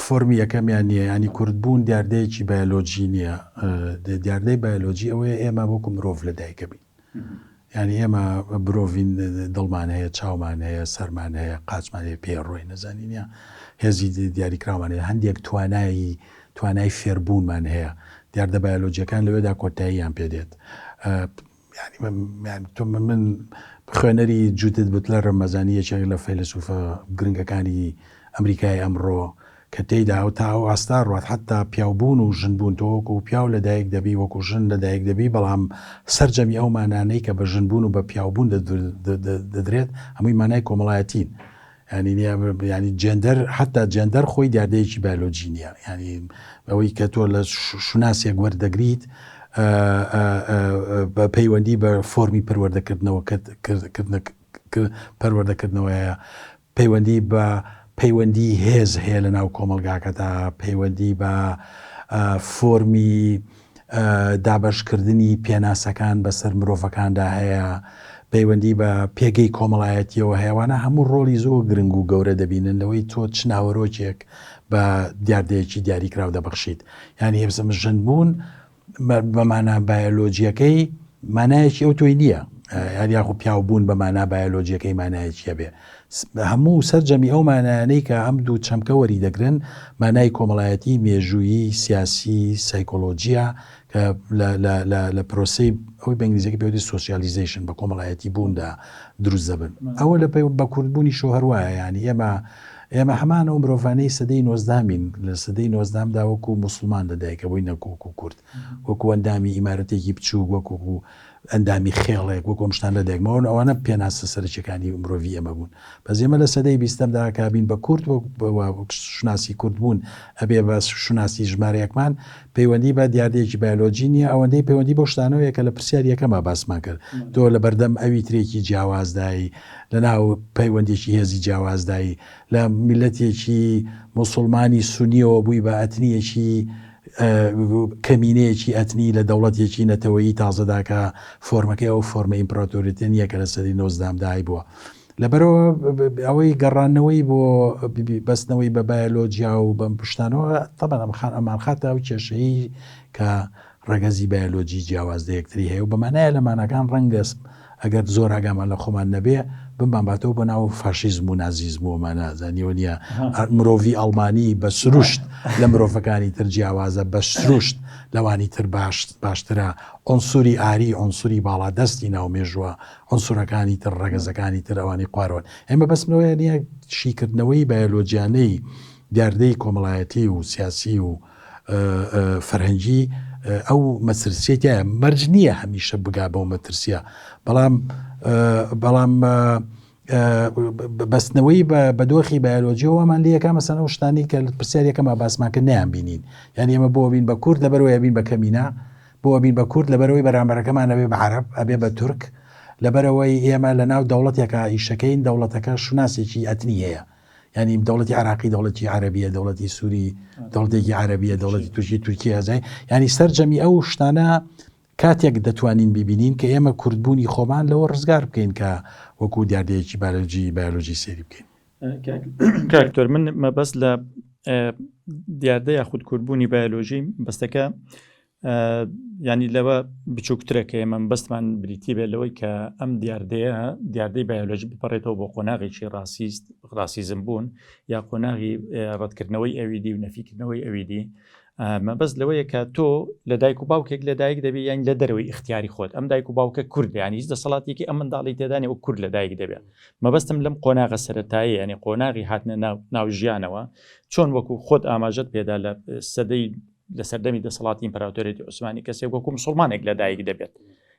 فۆرمی یەکەمیان نییە، ینی کوردبوون دیاردەیەکی بایۆلۆجی نییە. دیاردەی بایۆلۆجی ئەوەیە ئێمە وەکو مرۆڤ لە دایکە بین، ینی ئێمە برۆڤین دڵمان هەیە، چاومان هەیە، سەرمان هەیە، قاچمان هەیە، پێڕۆی نەزانینە هێزی دیاریکراومان هەیە، هەندێک توانای فێربوونمان هەیە. دیاردە بایۆلۆجیەکان لەوێدا کۆتاییان پێدێت. تۆ من خوێنەری جودت بوتلەر مەزانیەکێک لە فەیلسوفە گرنگەکانی ئەمریکای ئەمڕۆ کە تێیدا و تا ئەو ئاستا ڕات حتا پیاوبوون و ژنبوون، تۆ وەکو پیاو لە دایک دەبی، وەکو ژن لە دایک دەبی، بەڵام سەررجەمی ئەو مانانەی کە بە ژنبوون و بە پیاوبوون دەدرێت هەمووی مانای کۆمەڵایەتین. ینی جێندەر حتا جێندەر خۆی دیاردەیەکی بایۆلۆجی نییە، ینی ئەوەی کە تۆ لە شوناسێک وەردەگریت بە پەیوەندی بە فۆرمی پەروەردەکردنەوە پەروەردەکردنەوەیە پەیوەندی بە پەیوەندی هێز هەیە لە ناو کۆمەلگاکەدا پەیوەندی بە فۆرمی دابەشکردنی پێناسەکان بەسەر مرۆڤەکاندا هەیە پەیوەندی بە پێگەی کۆمەڵایەتیەوە هەیەوانە هەموو ڕۆلی زۆر گرنگ و گەورە دەبینن لەوەی تۆ چ ناوەڕۆکێک بە دیاردەیەکی دیاریکرااو دەبەخشیت یعنی هێبزە ژنبوون بەمانە بایۆلۆجیەکەی مانایەکی ئەو تۆی نییە یاخۆ پیاوبوون بەمانە بایۆلۆجیەکەی مانایەکیە بێ هەموو سەرجەمی ئەو مانایانەی کە ئەم دوو چەمکە وەری دەگرن مانای کۆمەڵایەتی مێژوویی سیاسی سایکۆلۆجیە کە لە پرۆسی ئەوی بەنگلیزیەکە پێوتری سۆسیالیزیشن بە کۆمەڵایەتی بووندا دروست دەبن ئەوە لە بە کوردبوونی شۆ هەروایە ینی ئێمە هەمان ئەو مرۆڤانەی سەدەی 19مین لە سەدەی 19دا وەکو موسڵمان لەدایکە بووی نەکۆک و کورد وەکو ئەندامی ئیمارەتێکی بچوو وەکو ئەندامی خێڵێک وەکو شتان لە دێکمەوە ئەوانە پێناسە سەرچەکانی مرۆڤی ئەمە بوون بەس ئێمە لە سەدەی 20دا کابین بە کورد شناسی کورد بوون ئەبێ بە شناسی ژمارەیەکمان پەیوەندی بە دیاردەیەکی بایۆلۆجی نیە ئەوەندەی پەیوەندی بۆ شتانەوەیە کە لە پرسیار یەکەمە باسمان کرد تۆ لە بەردەم ئەوی ترێکی جیاوازدایی لە ناو پەیوەندێکی هێزی جیاوازدایی لە میلەتێکی موسڵمانی سونیەوە بووی بە ئەتنیەکی کەمینەیەکی ئەتنی لە دەوڵەتێکی نەتەوەیی تازەداکە فۆرمەکەی ئەو فۆرمە ئیمپراتۆریەتە نیە کە لە سەدەی 19دای بووە لەبەرەوە ئەوەی گەڕانەوەی بۆ بەستنەوەی بە بایۆلۆجیا و بەم پشتانەوە تەبەن ئەمان خاتە ئەو کێشەیە کە ڕێگەزی بایۆلۆجی جیاواز یەکتری هەیە و بەمانایە لە مانەکان ڕەنگەست ئەگەر زۆر ئاگامان لە خۆمان نەبێ بمباتەوە بە ناو فاشیزم و نازیزم و مانازانیوە نیە مرۆڤی ئەڵمانی بە سروشت لە مرۆڤەکانی تر جیاوازە بە سروشت لەوانی تر باشترە ئۆنسوری ئاری ئۆنسوری باڵادەستی ناومێژووە ئۆنسورەکانی تر ڕەگەزەکانی تر ئەوانی خوارەوە ئێمە بەسمەوەی نیە شیکردنەوەی بایۆلۆجیانەی دیاردەی کۆمەڵایەتی و سیاسی و فەرهەنگی ئەو مەترسیەتە مەرج نییە هەمیشە بگا بەو مەترسیە بەڵام بەستنەوەی بە دۆخی بایۆلۆجیەوەمان لەکە مەسەن ئەو شتانی کە پرسیارەکەمە باسمانکە نیان بینین یعنی ئێمە بۆ بین بە کورد لەبەرەوەی بین بە کەمینە بۆ بین بە کورد لەبەرەوەی بەرامبەرەکەمان ئەبێ بە عەرەب ئەبێ بە تورک لەبەرەوەی ئێمە لە ناو دەوڵەتێکە ئیشەکەین دەوڵەتەکە شوناسێکی ئەتنی هەیە ینی دەوڵەتی عراقی دەوڵەتی عەرەبیە دەوڵەتی سووری دەوڵەتێکی عەرەبیە دەوڵەتی تورکی هەزای ینی سەرجەمی ئەو شتانە کاتێک دەتوانین ببینین کە ئێمە کوردبوونی خۆمان لەوە ڕزگار بکەین کە وەکو دیاردەیەکی بایۆلۆژی سێری بکەین کاکتۆر من مەبەست لە دیاردە یاخود کوردبوونی بایۆلۆژی بەستەکە ینی لەوە بچووکترەکە ئێمە بەستمان بریتی بێت لەوەی کە ئەم دیاردەی بایۆلۆژی بپەڕێتەوە بۆ قۆناغێکی ڕاسیزم بوون یا قۆناغی ڕەتکردنەوەی ئەویدی و نەفیکردنەوەی ئەویدی مەبەست لەوەیە کە تۆ لە دایک و باوکێک لە دایک دەبێت یان لە دەرەوەی اختیاری خۆت ئەم دایک و باوکە کورد ینی هیچ دەسەڵاتێکی ئەم منداڵی تێدانی و کورد لە دایک دەبێت مەبەستم لەم قۆناغە سەرەتایی ینی قۆناغی هاتنە ناو ژیانەوە چۆن وەکو خۆت ئاماژەت پێدا لە سەدەی لە سەردەمی دەسەڵاتی ئیمپراتۆریەتی عوسمانی کەسێک وەکو موسڵمانێک لە دایک دەبێت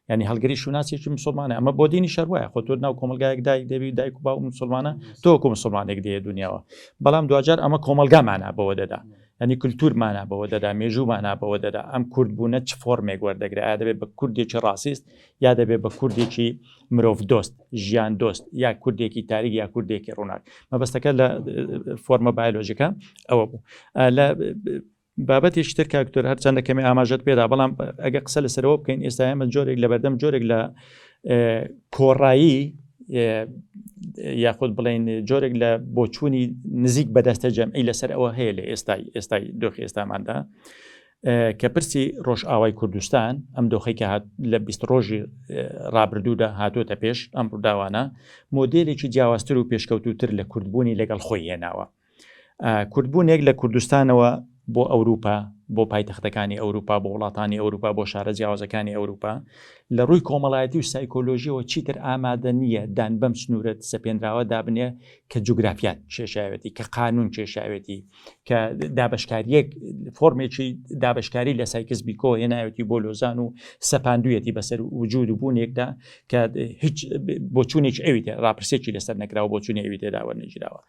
ینی هەڵگەری شوناسێکی مسلمانە ئەمە بۆ دینی شەروایە خۆ تۆ ناو کۆمەلگایەک دایک دەبی دایک و باو مسلمانە تۆ وەکو مسلمانێک دێ دنیاوە بەڵام دوجار ئەمە کۆمەلگامانە بەوە دەدا ینی کولتورمانە بەوە دەدا مێژوومانە بەوە دەدا ئەم کورد بوونە چ فۆرمێک وەردەگرێت یا دەبێت بە کوردێکی ڕاسیست یا دەبێت بە کوردێکی مرۆڤ دۆست ژیان دۆست یا کوردێکی تاریک یا کوردێکی ڕووناک مەبەستەکە لە فۆرمە بایۆلۆژیکە ئەوە بوو لە بابەتێکی تر کاکتۆر هەرچەندە کەمی ئاماژەت پێدا بەڵام ئەگە قسە لەسەرەوە بکەین ئێستا ئێمە جۆرێک لە بەردەم جۆرێک لە کۆڕایی یاخود بڵێن جۆرێک لە بۆچوونی نزیک بەدەستە جەمعی لەسەر ئەوە هەیە لە ئێستای دۆخی ئێستاماندا کە پرسی ڕۆژ ئاوای کوردستان ئەم دۆخی کە لە 20 ڕۆژی ڕابردوودا هاتوۆتە پێش ئەم ڕووداوانە مۆدێلێکی جیاوازتر و پێشکەوتوتر لە کوردبوونی لەگەڵ خۆی هێناوە کوردبوونێک لە کوردستانەوە بۆ ئەوروپا بۆ پایتەختەکانی ئەوروپا بۆ وڵاتانی ئەوروپا بۆ شارە جیاوازەکانی ئەوروپا لە ڕووی کۆمەڵایەتی و سایکۆلۆژیەوە چیتر ئامادە نییە دان بەم سنوورەت سەپێنراوە دابنێ کە جوگرافیات کێشاوێتی کە قانون کێشاوێتی کە دابشکاریەک فۆرمێکی دابشکاری لە سایکس بیکۆ هێناوێتی بۆ لۆزان و سەپاندوویەتی بەسەر وجود و بوونێکدا کە هیچ بۆچوونێکی ئەویتێ ڕاپرسێکی لەسەر نەکراوە بۆچوونی ئەوی تێداوە نەگیراوە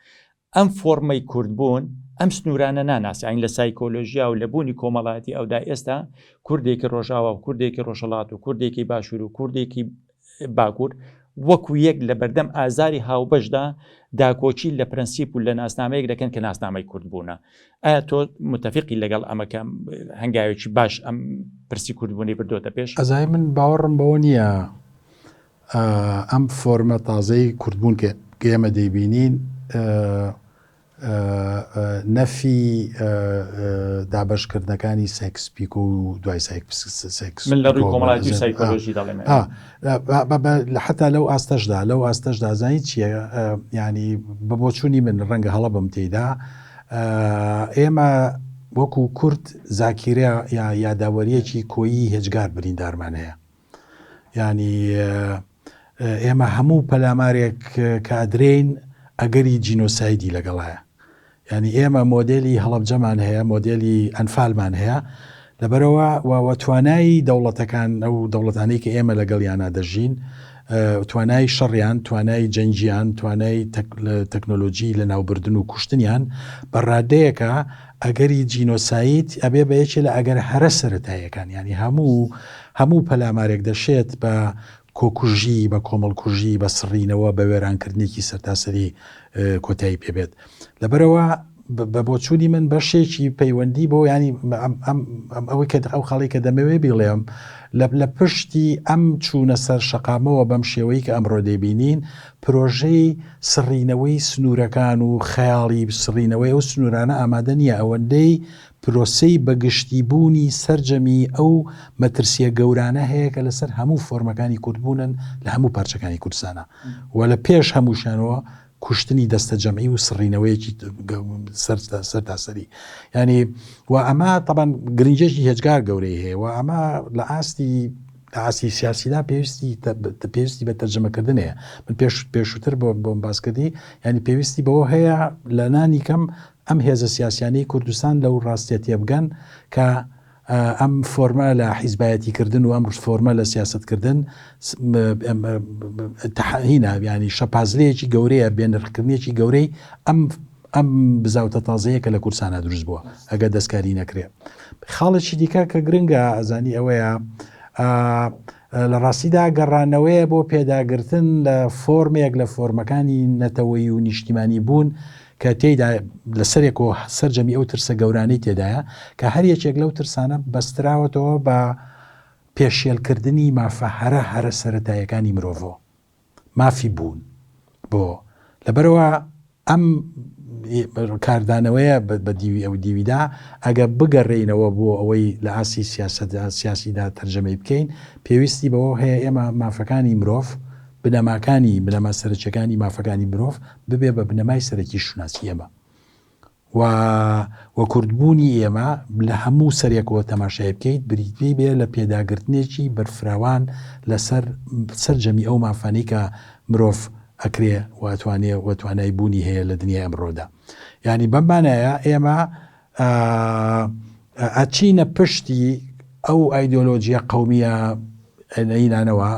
ئەم فۆرمەی کوردبوون ئەم سنوورانە ناناسی ئاین لە سایکۆلۆژیا و لە بوونی کۆمەڵایەتی ئەودا ئێستا کوردێکی ڕۆژاوە و کوردێکی ڕۆژهەڵات و کوردێکی باشوور و کوردێکی باکوور وەکو یەک لە بەردەم ئازاری هاوبەشدا داکۆچی لە پرەنسیپ و لە ناسنامەیەک دەکەن کە ناسنامەی کورد بوونە. ئایا تۆ متفقی لەگەڵ ئەمەکە هەنگاوێکی باش ئەم پرسی کوردبوونی بردۆتە پێش؟ ئەزای من باوەڕم بەوە نییە ئەم فۆرمە تازەی کوردبوون کە ئێمە دەیبینین نەفی دابشکردنەکانی سێکسپیک و دوای سێکس من لە ڕووی کۆمەڵایەتی سایکۆلۆژی دەڵێم حتا لەو ئاستەشدا زانی چییە ینی بەبۆچوونی من ڕەنگە هەڵە بم تێدا ئێمە وەکو کورد زاکیرە یاداوەریەکی کۆیی هێجگار بریندارمان هەیە ینی ئێمە هەموو پەلامارێک کادرین ئەگەری جینۆسایدی لەگەڵایە ینی ئێمە مۆدلی هەڵەبجەمان هەیە مۆدلی ئەنفالمان هەیە لەبەرەوە توانایی دەوڵەتەکان ئەو دەوڵەتانەی کە ئێمە لەگەڵیانە دەژین توانای شەڕیان توانای جەنگیان توانای تەکنۆلۆژی لە ناوبردن و کوشتنیان بەڕادەیەکە ئەگەری جینۆسایت ئەبێ بە یەکێ لە ئەگەر هەرە سەرەتاییەکان ینی هەموو پەلامارێک دەشێت بە کۆکوژی بە کۆمەڵکوژی بە سڕینەوە بە وێرانکردنێکی سەرتاسەری کۆتایی پێبێت لەبەرەوە بە بۆچوونی من بەشێکی پەیوەندی بۆ ینی ئەوەی کە ئەو خاڵی کە دەمەوێ بڵێم لە پشتی ئەم چوونە سەر شەقامەوە بەم شێوەی کە ئەمڕۆ دەبینین پرۆژەی سڕینەوەی سنوورەکان و خەیاڵی سڕینەوەی ئەو سنوورانە ئامادە نییە ئەوەندەی پرۆسەی بەگشتیبوونی سەررجەمی ئەو مەترسیە گەورانە هەیە کە لەسەر هەموو فۆرمەکانی کوردبوونن لە هەموو پارچەکانی کوردستانە و لە پێش هەمووشانەوە کوشتنی دەستە جەمعی و سڕینەوەیەکی سەرتاسەری ینی و ئەمە تەبەن گرنجێکی هێجگار گەورەی هەیە و ئەمە لە ئاستی سیاسیدا پێویستی بە تەرجەمەکردن هەیە من پێشووتر بۆم باسکردی ینی پێویستی بەوە هەیە لە نانی کەم ئەم هێزە سیاسیانەی کوردستان لەو ڕاستێتیە بگەن کە ئەم فۆرمە لە حیزبایەتیکردن و ئەم فۆرمە لە سیاستکردن هینە ینی شەپازلەیەکی گەورەیە بێنرخکردنیەکی گەورەی ئەم بزاوتە تازەیە کە لە کورسانە دروست بووە ئەگە دەستکاری نەکرێت خاڵێکی دیکە کە گرنگە ئەزانی ئەوەیە لە ڕاستیدا گەڕانەوەیە بۆ پێداگرتن لە فۆرمێک لە فۆرمەکانی نەتەوەی و نیشتیمانی بوون کە تێیدا لەسەرێک و سەررجەمی ئەو ترسە گەورانەی تێدایە کە هەر یەکێک لەو ترسانە بەستراوەتەوە بە پێشێلکردنی مافە هەرە سەرەتایەکانی مرۆڤۆ مافی بوون بۆ لەبەرەوە ئەم کاردانەوەیە بە دیوی ئەو دیویدا ئەگە بگەڕێینەوە بۆ ئەوەی لە ئاسی سیاسیدا تەرجەمەی بکەین پێویستی بەوە هەیە ئێمە مافەکانی مرۆڤ بنەما سەرچەکانی مافەکانی مرۆڤ ببێ بە بنەمای سەرەکی شوناسی ئێمە و کوردبوونی ئێمە لە هەموو سەرێکەوە تەماشای بکەیت بریتوی بێ لە پێداگرتنێکی بەرفراوان لەسەر سەررجەمی ئەو مافانەی کە مرۆڤ ئەکرێ واتوانای بوونی هەیە لە دنیای ئەمڕۆدا ینی بەمانایە ئێمە ئەچینە پشتی ئەو ئایدۆلۆژیە قەومیە نینانەوە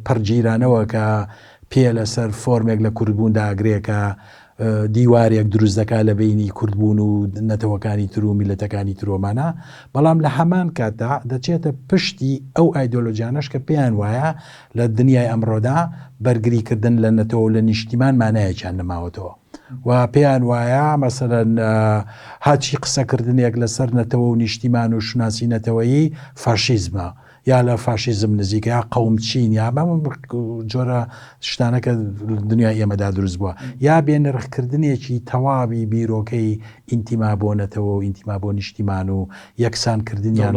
پەرگیرانەوە کە پێ لەسەر فۆرمێک لە کوردبووندا ئەگرێکە دیوارێک دروست دەکا لە بینی کوردبوون و نەتەوەکانی تر و میلەتەکانی ترۆمانە بەڵام لە هەمان کاتا دەچێتە پشتی ئەو ئایدۆلۆژیانەش کە پێیان وایە لە دنیای ئەمڕۆدا بەرگریکردن لە نەتەوە لە نیشتیمان مانایەکیان نەماوەتەوە و پێیان وایە مەسەرەن هاچی قسەکردنێک لەسەر نەتەوە و نیشتیمان و شناسی نەتەوەیی فاشیزمە یا لە فاشیزم نزیکە یا قەومچین یا بەم جۆرە شتانەکە دنیای ئێمەدا دروست بووە یا بێنرخکردنێکی تەواوی بیرۆکەی ئینتیما بۆ نەتەوە و ئینتیما بۆ نیشتیمان و یەکسانکردنیان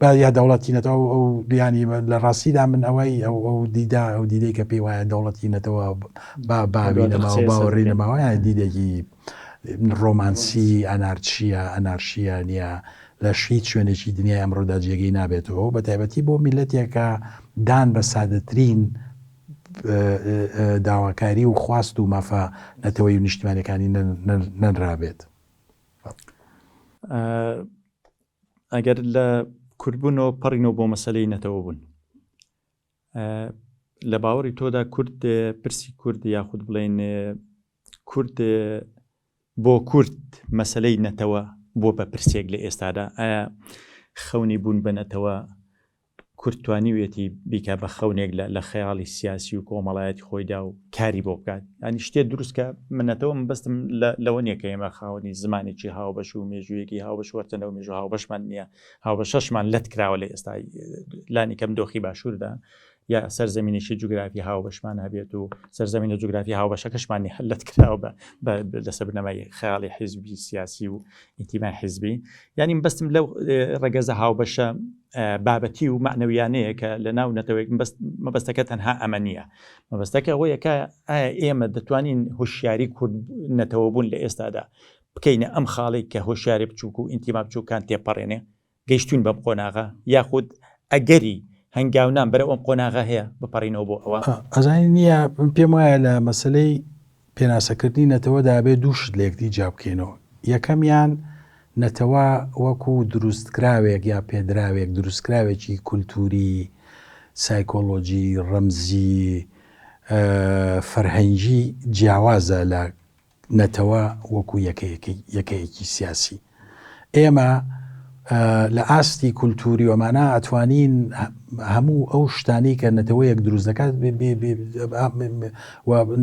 بە یا دەوڵەتی نەتەوە ئەو ینی لە ڕاستیدا من ئەوەی ئەو دیدەی کە پێی وایە دەوڵەتی نەتەوە باوینەماوە باوەڕێنەماوە یا دیدێکی ڕۆمانسی ئەنارشیە نییە لە شوید شوێنێکی دنیای ئەمڕۆدا جێگەی نابێتەوە بە تایبەتی بۆ میلەتێکە دان بە سادەترین داواکاری و خواست و مافە نەتەوەی و نیشتیمانەکانی نەنرابێت. ئەگەر لە کوردبوونەوە پەڕینەوە بۆ مەسەلەی نەتەوە بوون لە باوەڕی تۆدا کورد پرسی کورد یاخود بڵێن کورد بۆ کورد مەسەلەی نەتەوە بۆ بە پرسێک لە ئێستادا ئایا خەونی بوون بە نەتەوە کورتوانیوێتی بیکە بە خەونێک لە خەیاڵی سیاسی و کۆمەڵایەتی خۆیدا و کاری بۆ بکات ینی شتێ دروستکە منەتەوە من بەستم لەوە نییە کە ئێمە خاوەنی زمانێکی هاوبەش و مێژوویەکی هاوبەش وەرتەنەوە مێژوو هاوبەشمان نییە هاوبەشەشمان لەت کراوە لە ئێستا لانی کەم دۆخی باشووردا یا سەرزەمینێکی جوگرافی هاوبەشمان هەبێت و سەرزەمینە جوگرافی هاوبەشەکەشمانی هەلت کراوە لەسەر بنەمای خەیاڵی حیزبی سیاسی و ئینتیمای حیزبی ینی بەستم لەو ڕەگەزە هاوبەشە بابەتی و معنەویانەیە کە لە ناو نەتەوەیەک مەبەستەکە تەنها ئەمە نییە مەبەستەکە ئەوەیە کە ئێمە دەتوانین هوشیاری کورد نەتەوە بوون لە ئێستادا بکەینە ئەم خاڵێک کە هۆشیاری بچووک و ئینتیما بچووکان تێپەڕێنێ گەیشتون بەم قۆناغا یاخود ئەگەری هەنگاونان بەرە ئەم قۆناغا هەیە بپەڕینەوە بۆ ئەوە ئەزانی نییە پێم وایە لە مەسلەی پێناسەکردنی نەتەوەدا بێ دووشت لە یەکدی جا بکەینەوە یەکەمیان نەتەوە وەکو دروستکراوێک یا پێدراوێک دروستکراوێکی کولتوری سایکۆلۆجی ڕەمزی فەرهەنگی جیاوازە لە نەتەوە وەکو یەکەیەکی سیاسی ئێمە لە ئاستی کولتوری وەمانە ئەتوانین هەموو ئەو شتانی کە نەتەوەیەک دروست دەکات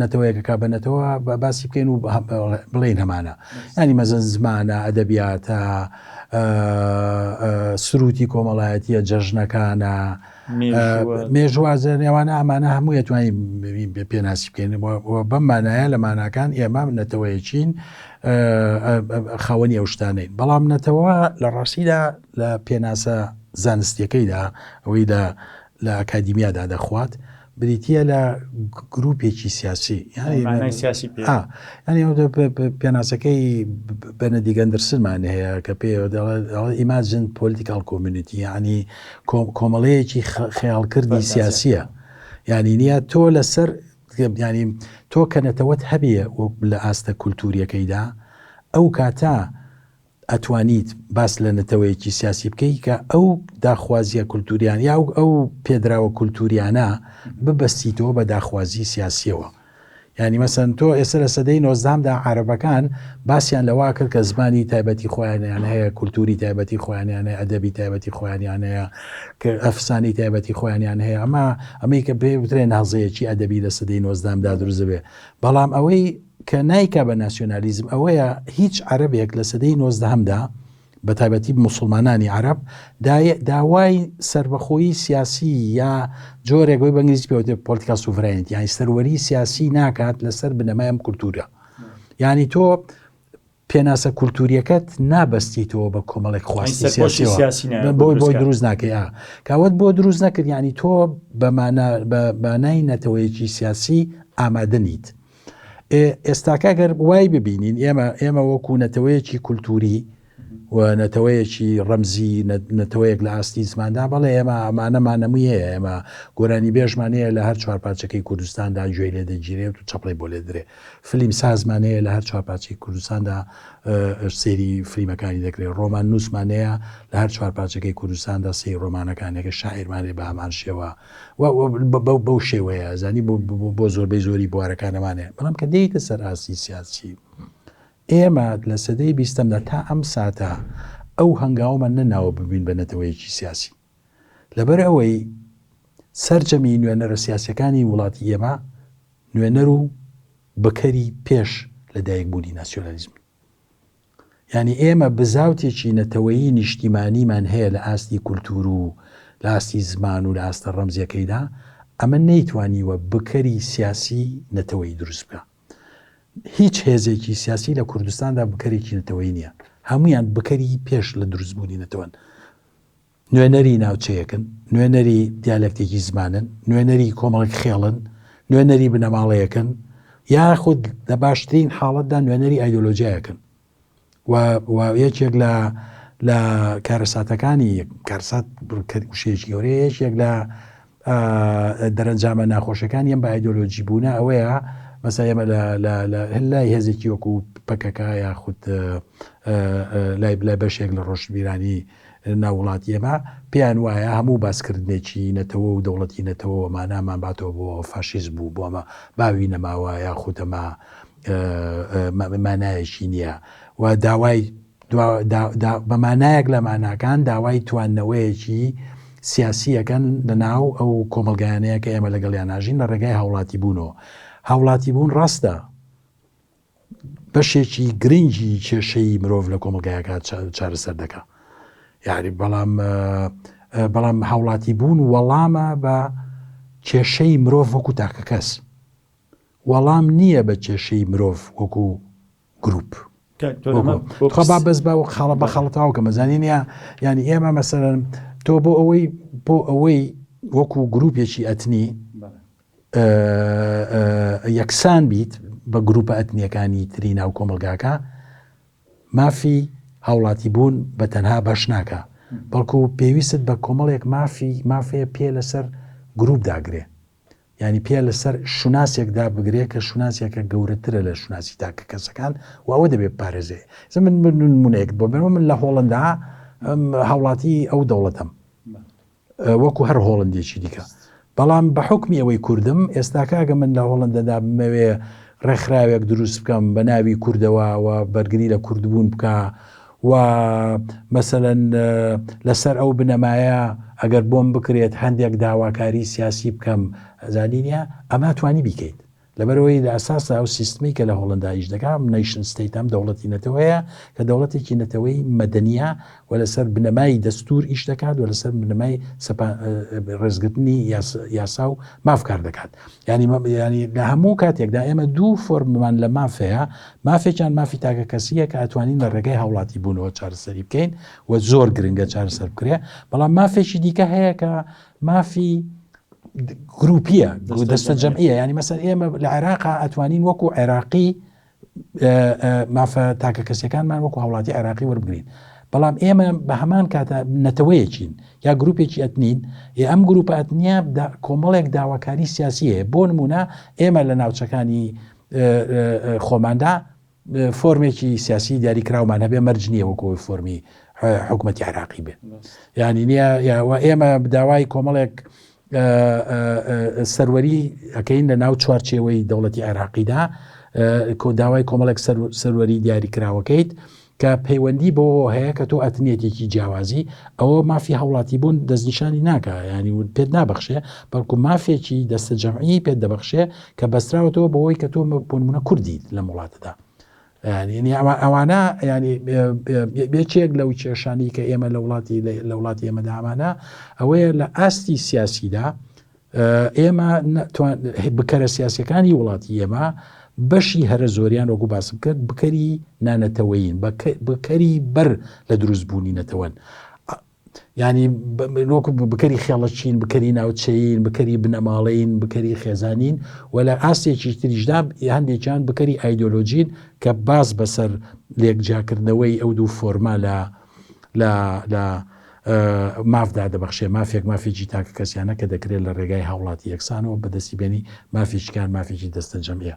نەتەوەیەکەکە بە نەتەوە باسی بکەین و بڵێن هەمانە ینی مەزن زمانە ئەدەبیاتە سروتی کۆمەڵایەتیە جەژنەکانە مێژوازە نێوانە ئەمانە هەموو ئەتوانین پێناسی بکەین بەم مانایە لە ماناکان ئێمە نەتەوەیەکین خاوەنی ئەو شتانەین بەڵام نەتەوە لە ڕاستیدا لە پێناسە زانستیەکەیدا ئەوەی لە ئەکادیمیادا دەخوات بریتە لە گروپێکی سیاسی ینی پێناسەکەی بەنەدیگ ئەندرسنمان هەیە کە پێ ئیماجن پۆلیتیکال کۆمیونیتی ینی کۆمەڵەیەکی خەیاڵکردی سیاسیە ینی نییە تۆ لەسەر ینی تۆ کە نەتەوەت هەبیە لە ئاستە کولتوریەکەیدا ئەو کاتە ئەتوانیت باس لە نەتەوەیەکی سیاسی بکەی کە ئەو داخوازیە کولتوریان یا ئەو پێدراوە کولتوریانە ببەستیتەوە بە داخوازی سیاسیەوە ینی مەسەن تۆ ئێستا لە سەدەی 19دا عەرەبەکان باسییان لەوا کرد کە زمانی تایبەتی خۆیانیان هەیە کولتوری تایبەتی خۆیانیان هەیە ئەدەبی تایبەتی خۆیانیان هەیە کە ئەفسانی تایبەتی خۆیانیان هەیە ئەمەی کە پێ بترێ نازەیەکی ئەدەبی لە سەدەی 19دا دروست بێ بەڵام ئەوەی کە نایکا بە ناسیۆنالیزم ئەوەیە هیچ عەرەبێک لە سەدەی 19دا بە تایبەتی مسلمانانی عەرەب داوای سربەخۆیی سیاسی یا جۆرێکەوەی بەنگلیزی پێوتێ پۆلیتیکال سوڤرەنیتی یانی سەروەری سیاسی ناکات لەسەر بنەمای ئەم کولتورە ینی تۆ پێناسە کولتوریەکەت نابەستیتەوە بە کۆمەڵێک خواستی سیاسیەوە بۆی دروست ناکەی کاوت بۆ دروست نەکرد ینی تۆ بەمانای نەتەوەیەکی سیاسی ئامادە نیت ئێستاکە گەر وای ببینین ئێمە وەکو نەتەوەیەکی کولتوری و نەتەوەیەکی ڕەمزی نەتەوەیەک لە ئاستی زماندا بەڵێ ئێمە ئەمانەمانەمویە ئێمە گۆرانی بێژمانەیە لە هەر چوارپارچەکەی کوردستاندا گوێی لێ دەگیرێت و چەپڵی بۆ لێ درێ فیلم سازمانەیە لە هەر چوارپارچەی کوردستاندا سێری فیلمەکانی دەکرێت ڕۆمان نووسمانەیە لە هەر چوارپارچەکەی کوردستاندا سێری ڕۆمانەکانێکە شاعیرمانێ بە هەمان شێوە بەو شێوەیە زانی بۆ زۆربەی زۆری بوارەکانەمانێ بەڵام کە دێیتە سەر ئاستی سیاسی ئێمە لە سەدەی 20دا تا ئەم ساتە ئەو هەنگاومە نەناوە ببین بە نەتەوەیەکی سیاسی لەبەر ئەوەی سەرجەمی نوێنەرە سیاسەکانی وڵاتی ئێمە نوێنەر و بەکەری پێش لەدایکبوونی ناسیۆنالیزم ینی ئێمە بزاوتێکی نەتەوەیی نیشتیمانیمان هەیە لە ئاستی کولتور و لە ئاستی زمان و لە ئاستە ڕەمزیەکەیدا ئەمە نەیتوانیوە بکەری سیاسی نەتەوەی دروست بکە هیچ هێزێکی سیاسی لە کوردستاندا بکەرێکی نەتەوەی نییە هەمویان بکەری پێش لە دروستبوونی نەتەوەن نوێنەری ناوچەیەکن نوێنەری دیالەکتێکی زمانن نوێنەری کۆمەڵێک خێڵن نوێنەری بنەماڵەیەکن یاخود لە باشترین حاڵەتدا نوێنەری ئایدۆلۆژیایەکن و یەکێک لە کارەساتەکانی کارسات وشەیەکی گەورەیە یەکێک لە دەرەنجامە ناخۆشەکانی ئەم بە ئایدۆلۆژی بوونە ئەوەیە مەسا ئێمە لای هێزێکی وەکو پەکەکە یاخود لای بەشێک لە ڕۆژبیرانی ناوڵاتی ئێمە پێیان وایە هەموو باسکردنێکی نەتەوە و دەوڵەتی نەتەوە مانامان باتەوە بۆ فاشیزم بوو بۆ ئەمە باوی نەماوە یاخود ئەمە مانایەکی نییە و داوای بە مانایەک لە ماناکان داوای تواننەوەیەکی سیاسیەکەن لە ناو ئەو کۆمەلگایانەیە کە ئێمە لەگەڵیان ناژین لە ڕێگای هاوڵاتی بوونەوە. هاوڵاتی بوون ڕاستە بەشێکی گرنگی کێشەی مرۆڤ لە کۆمەلگایەکە چارەسەر دەکات. یاری بەڵام هاوڵاتی بوون وەڵامە بە کێشەی مرۆڤ وەکو تاکە کەس، وەڵام نییە بە کێشەی مرۆڤ وەکو گروپ. خەبا بەس بە خەڵەتاو کە مەزانینە ینی ئێمە مەسەرەن تۆ بۆ ئەوەی وەکو گروپێکی ئەتنی یەکسان بیت بە گروپە ئەتنیەکانی تری ناو کۆمەلگاکە، مافی هاوڵاتی بوون بە تەنها بەش ناکە، بەڵکو پێویست بە کۆمەڵێک مافەیە پێ لەسەر گروپ داگرێ، ینی پێ لەسەر شوناسێکدا بگرێ کە شوناسێکە گەورەترە لە شوناسی تاکە کەسەکان و ئەوە دەبێت پارێزێ. من نمونەیەک بۆ بێنەوە، من لە هۆڵندا هاوڵاتی ئەو دەوڵەتم وەکو هەر هۆڵندێکی دیکە، بەڵام بە حکمی ئەوەی کوردم ئێستاکەگە من لە هۆڵندەدا بمەوێ ڕێکخراوێک دروست بکەم بە ناوی کوردەوە و بەرگری لە کوردبوون بکە و مەسەلەن لەسەر ئەو بنەمایە ئەگەر بۆم بکرێت هەندێک داواکاری سیاسی بکەم، زانینە ئەمە توانی بیکەیت لەبەرەوەی لە ئەساسە ئەو سیستمی کە لە هۆڵندا ئیش دەکەم نیشن ستیت ئەم دەوڵەتی نەتەوەیە کە دەوڵەتێکی نەتەوەی مەدەنیە و لەسەر بنەمای دەستور ئیش دەکات و لەسەر بنەمای ڕێزگرتنی یاسا و مافکار دەکات. ینی لە هەموو کاتێکدا ئێمە دوو فۆرممان لە مافەیە، مافێکیان مافی تاکە کەسیە کە ئەتوانین لە ڕێگای هاوڵاتی بوونەوە چارەسەری بکەین و زۆر گرنگە چارەسەر بکرێ، بەڵام مافێکی دیکە هەیە کە مافی گروپیە دەستە جەمعیە، ینی مەسەن ئێمە لە عێراقا ئەتوانین وەکو عێراقی مافە تاکە کەسیەکانمان وەکو هاوڵاتی عێراقی وەربگرین، بەڵام ئێمە بە هەمان کاتە نەتەوەیەکین یا گروپێکی ئەتنین، ئەم گروپە ئەتنیە کۆمەڵێک داواکاری سیاسیە. بۆ نمونە ئێمە لە ناوچەکانی خۆماندا فۆرمێکی سیاسی دیاریکراومان هەبێ مەرج نییە وەکۆی فۆرمی حکوومەتی عێراقی بێ، ینی نییە ئێمە داوای کۆمەڵێک سەروەری ئەەکەین لە ناو چوارچێوەی دەوڵەتی عێراقیدا، داوای کۆمەڵێک سەروەری دیاریکراوەکەیت کە پەیوەندی بۆ هەیە کە تۆ ئەتنیەتێکی جیاوازی، ئەوە مافی هاوڵاتی بوون دەستنیشانی ناکە، ینی پێت نابەخشێ، بەڵکو مافێکی دەستە جەمعی پێت دەبەخشێ کە بەستراوەتەوە بەوەی کە تۆ بۆنمونە کوردی لە وڵاتەدا. ئەوانە ینی بێچێک لەو کێشانی کە ئێمە لە وڵاتی ئێمەدا ئەمانە ئەوەیە لە ئاستی سیاسیدا ئێمە بکەرە سیاسەکانی وڵاتی ئێمە بەشی هەرە زۆریان وەکو باسم کرد بکەری نانەتەوەین، بکەری بەر لە دروستبوونی نەتەوەن، ینی وەکو بکەری خێڵەچین، بکەری ناوچەین، بکەری بنەماڵین، بکەری خێزانین، و لە ئاستێکی تریشدا هەندێکیان بکەری ئایدۆلۆژین کە باس بەسەر لێکجاکردنەوەی ئەو دوو فۆرما لە مافدا دەبەخشێ، مافێکی تاکە کەسیانە کە دەکرێت لە ڕێگای هاوڵاتی یەکسانەوە بەدەستی بێنی مافیشکان مافێکی دەستە جەمعیە.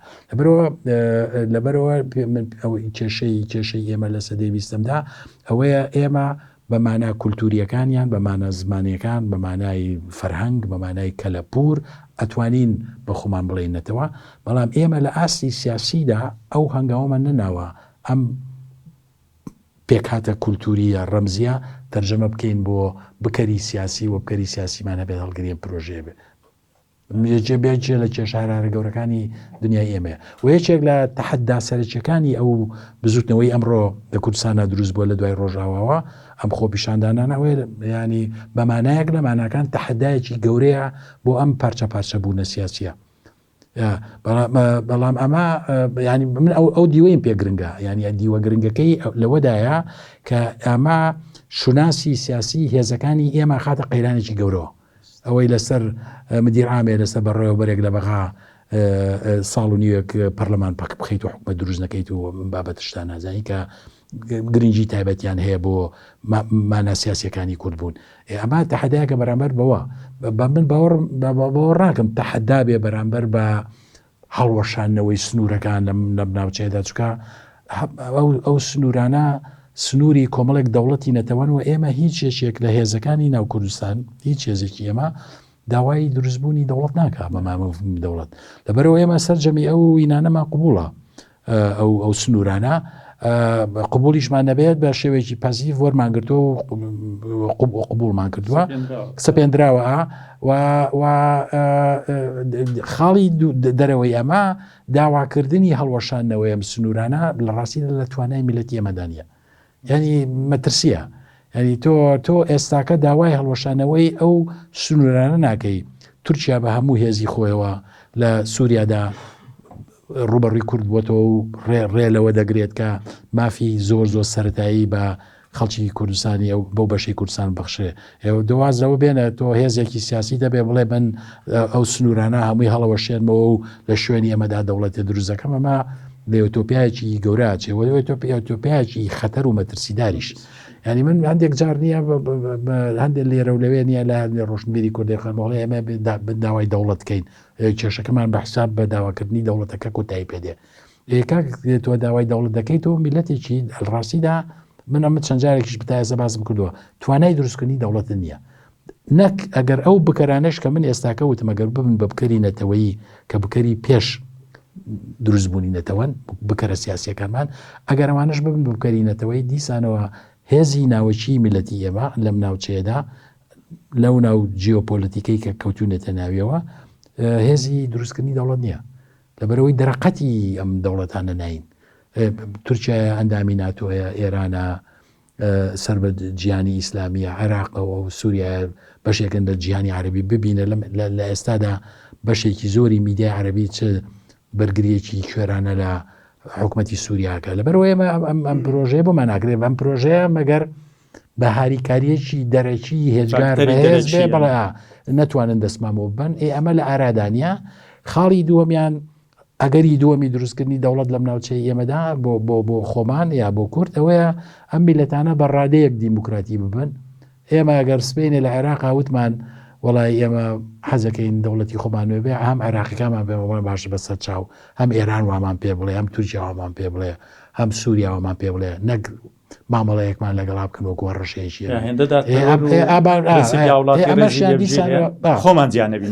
لەبەرەوە کێشەی ئێمە لە سەدەی بیستەمدا ئەوەیە ئێمە بە مانای کولتوریەکانیان، بە مانە زمانیەکان، بە مانای فەرهەنگ، بە مانای کەلەپور ئەتوانین بە خۆمان بڵێنێتەوە، بەڵام ئێمە لە ئاستی سیاسیدا ئەو هەنگاومە نەناوە ئەم پێکهاتە کولتوریە ڕەمزیە تەرجەمە بکەین بۆ بکەری سیاسی و بکەری سیاسیمان هەبێت هەڵگرێ پرۆژێ بێت. بێجێ لە کێشارارە گەورەکانی دنیای ئێمەیە و یەکێک لە تەحەدا سەرچیەکانی ئەو بزوتنەوەی ئەمڕۆ لە کوردستانە دروست بووە لە دوای ڕۆژاواوە ئەم خۆپیشاندانانەوەی ینی بەمانایەک لە ماناکان تەحەدایەکی گەورەیە بۆ ئەم پارچە بوونە سیاسیە. بەڵام ئەمە ینی من ئەو دیوەیم پێ گرنگە، ینی دیوە گرنگەکەی لەوەدایە کە ئەمە شوناسی سیاسی هێزەکانی ئێمە خاتە قەیرانێکی گەورەوە، ئەوەی لەسەر مدیر عامێ لەسەر بەڕێوەبەرێک لە بەغا ساڵ و نیوەک پەرلەمان پاک بخەیت و حکومەت دروست نەکەیت و بابەتشتان نازانی کە گرنگی تایبەتیان هەیە بۆ مانە سیاسیەکانی کورد بوون. ئەمە تەحەدایەکە بەرامبەر بەوە من باوەڕ ناکەم تەحەدا بێ بەرامبەر بە هەڵوەشانەوەی سنوورەکان لە ناوچەیەدا، چکە ئەو سنوورانە سنووری کۆمەڵێک دەوڵەتی نەتەوەن و ئێمە هیچ یەکێک لە هێزەکانی ناو کوردستان هیچ هێزێکی ئێمە داوای دروستبوونی دەوڵەت ناکە بە مامەفهومی دەوڵەت، لەبەرەوە ئێمە سەرجەمی ئەو ئینانەما قبوڵە ئەو سنوورانە قبولیشمان نەبێت بە شێوەیەکی پاسیڤ وەرمانگرتو و قبولمان کردووە سەپێنراوە خاڵی دەرەوەی ئەمە داواکردنی هەڵوەشانەوەی ئەم سنوورانە لە ڕاستی لە توانای میلەتی ئەمەدانە ینی مەترسیە ینی تۆ ئێستاکە داوای هەڵوەشانەوەی ئەو سنوورانە ناکەی تورکیا بە هەموو هێزی خۆیەوە لە سووریادا ڕوبەڕووی کورد بووەتەوە و ڕێلەوە دەگرێت کە مافی زۆر سەرەتایی بە خەڵکی کوردستانی ئەو بەو بەشی کوردستان بەخشێ دوازەوە بێنە تۆ هێزێکی سیاسی دەبێ بڵێ من ئەو سنوورانە هەمووی هەڵەوەشێنمەوە و لە شوێنی ئەمەدا دەوڵەتێ دروستەکەم ئەمە لە ئۆتۆپیایکی گەورە چێوە ئۆتۆپیایکی خەتەر و مەترسیداریش ینی من هەندێک جار نییە هەندێک لێرە و لەوێ نیە لە ڕۆشنبیری کوردی خەمەڵی ئەمە داوای دەوڵەتکەین کێشەکەمان بە حساب بە داواکردنی دەوڵەتەکە کۆتایی پێدێ تۆ داوای دەوڵەت دەکەیت و میلەتێکی ڕاستیدا من ئەمە چەند جارێکیش بتایە باسم کردووە توانای دروستکردنی دەوڵەت نییە نەک ئەگەر ئەو بکەرانش کە من ئێستاکە وتم ئەگەر ببن بە بکەری نەتەوەیی کە بکەری پێش دروستبوونی نەتەوەن بکەرە سیاسیەکانمان ئەگەر ئەوانش ببن بە بکەری نەتەوەی دیسانەوە هێزی ناوەچی میلەتی ئێمە لەم ناوچەیەدا لەو ناو جیۆپۆلیتیکەی کە کەوتونێتە ناویەوە هێزی دروستکردنی دەوڵەت نییە لەبەرەوەی دەرەقەتی ئەم دەوڵەتانە ناین تورکیا ئەندامی ناتۆیە ئێرانە سەر بە گیانی ئیسلامیە عێراقەوە و سووریا بەشێکن لە گیانی عەربی ببینە لە ئێستادا بەشێکی زۆری میدیای عەربی چ بەرگریەکی کوێرانە لە حکوومەتی سووریاکە لەبەرەوەی ئێمە ئەم پرۆژەیە بۆمان ناکرێت ئەم پرۆژەیە مەگەر بە هاریکاریەکی دەرەکی هێزگار بەهێز بێ بەڵێ نەتوانن دەستمامۆ ببن ئەمە لە ئارادانیا خاڵی دووەمیان ئەگەری دووەمی دروستکردنی دەوڵەت لەم ناوچەی ئێمەدا بۆ خۆمان یا بۆ کورد ئەوەیە ئەم میلەتانە بە ڕادەیەک دیموکراتی ببن ئێمە ئەگەر سبینێ لە عێراق وتمان وڵای ئێمە حەزەکەین دەوڵەتی خۆمانوێ بێ هەم عێراقیەکانمان پێ باش بەسەر چاو هەم ئێران وامان پێ بڵێ هەم تورکیا وامان پێ بڵێ هەم سووریا وامان پێ بڵێ نەک مامەڵەیەکمان لەگەڵا بکەن وەکو ڕەشەیەکی خۆمان زیانەبین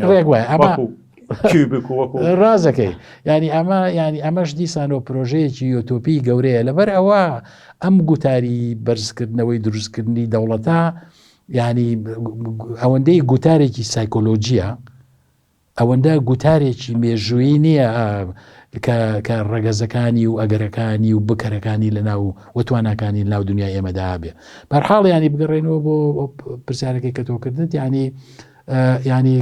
ڕازەکەی ینی ئەمەش دیسانەوە پرۆژەیەکی یۆتۆپی گەورەیە لەبەر ئەوە ئەم گوتاری بەرزکردنەوەی دروستکردنی دەوڵەتە ینی ئەوەندەی گوتارێکی سایکۆلۆجیە ئەوەندە گوتارێکی مێژووی نییە کە ڕەگەزەکانی و ئەگەرەکانی و بکەرەکانی لە ناو وەتوانەکانی ناو دنیای ئێمەدا بێ بەرحاڵ ینی بگەڕێنەوە بۆ پرسیارەکەی کە تۆ کردت ینی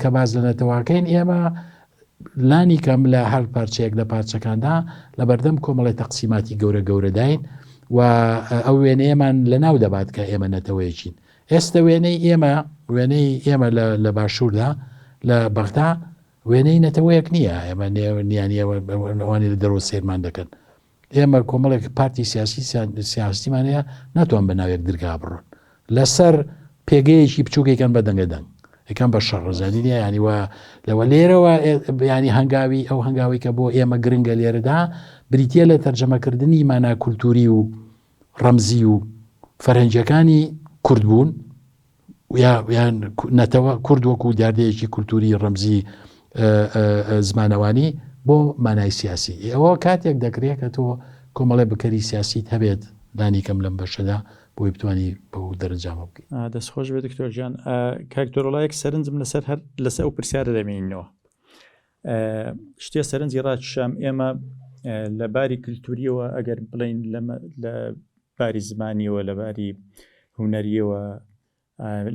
کە باز لە نەتەواکەین ئێمە لانی کەم لە هەر پارچەیەک لە پارچەکاندا لە بەردەم کۆمەڵی تەقسیماتی گەورەداین و ئەو وێنەیەمان لە ناو دەبات کە ئێمە نەتەوەیەکین ئێستا وێنەی ئێمە لە باشووردا لە بەغدا وێنەی نەتەوەیەک نییە ئێمە نیانیەوانی لە دەرەوە سێرمان دەکەن ئێمە کۆمەڵێک پارتی سیاسیمانەیە ناتوان بە ناوێک درگا بڕۆن لەسەر پێگەیەکی بچووکێکان بە دەنگەدەنگ ئەکەم بە شەڕزانی نیە ینیوە لەوە لێرەوە ینی هەنگاوی ئەو هەنگاوی کە بۆ ئێمە گرنگە لێرەدا بریتە لە تەرجەمەکردنی مانا کولتوری و ڕەمزی و فەرهەنگیەکانی کورد بوون یان نەتەوە کورد وەکو دیاردەیەکی کولتوری ڕەمزی زمانەوانی بۆ مانای سیاسی ئەوە کاتێک دەکرێت کە تۆ کۆمەڵێ بکەری سیاسیت هەبێت دانی کەم لەم بەشەدا بۆی بتوانانی بە دەرەنجامە بکەیت دەستخۆش بێت دکتۆرجان کاکتۆرۆڵایەک سەرنجم لەسەر ئەو پرسیارە دەمێنینەوە شتێ سەرنجی ڕاکێشام ئێمە لە باری کللتوریەوە ئەگەر بڵین لە باری زمانیەوە لە باری هوەریەوە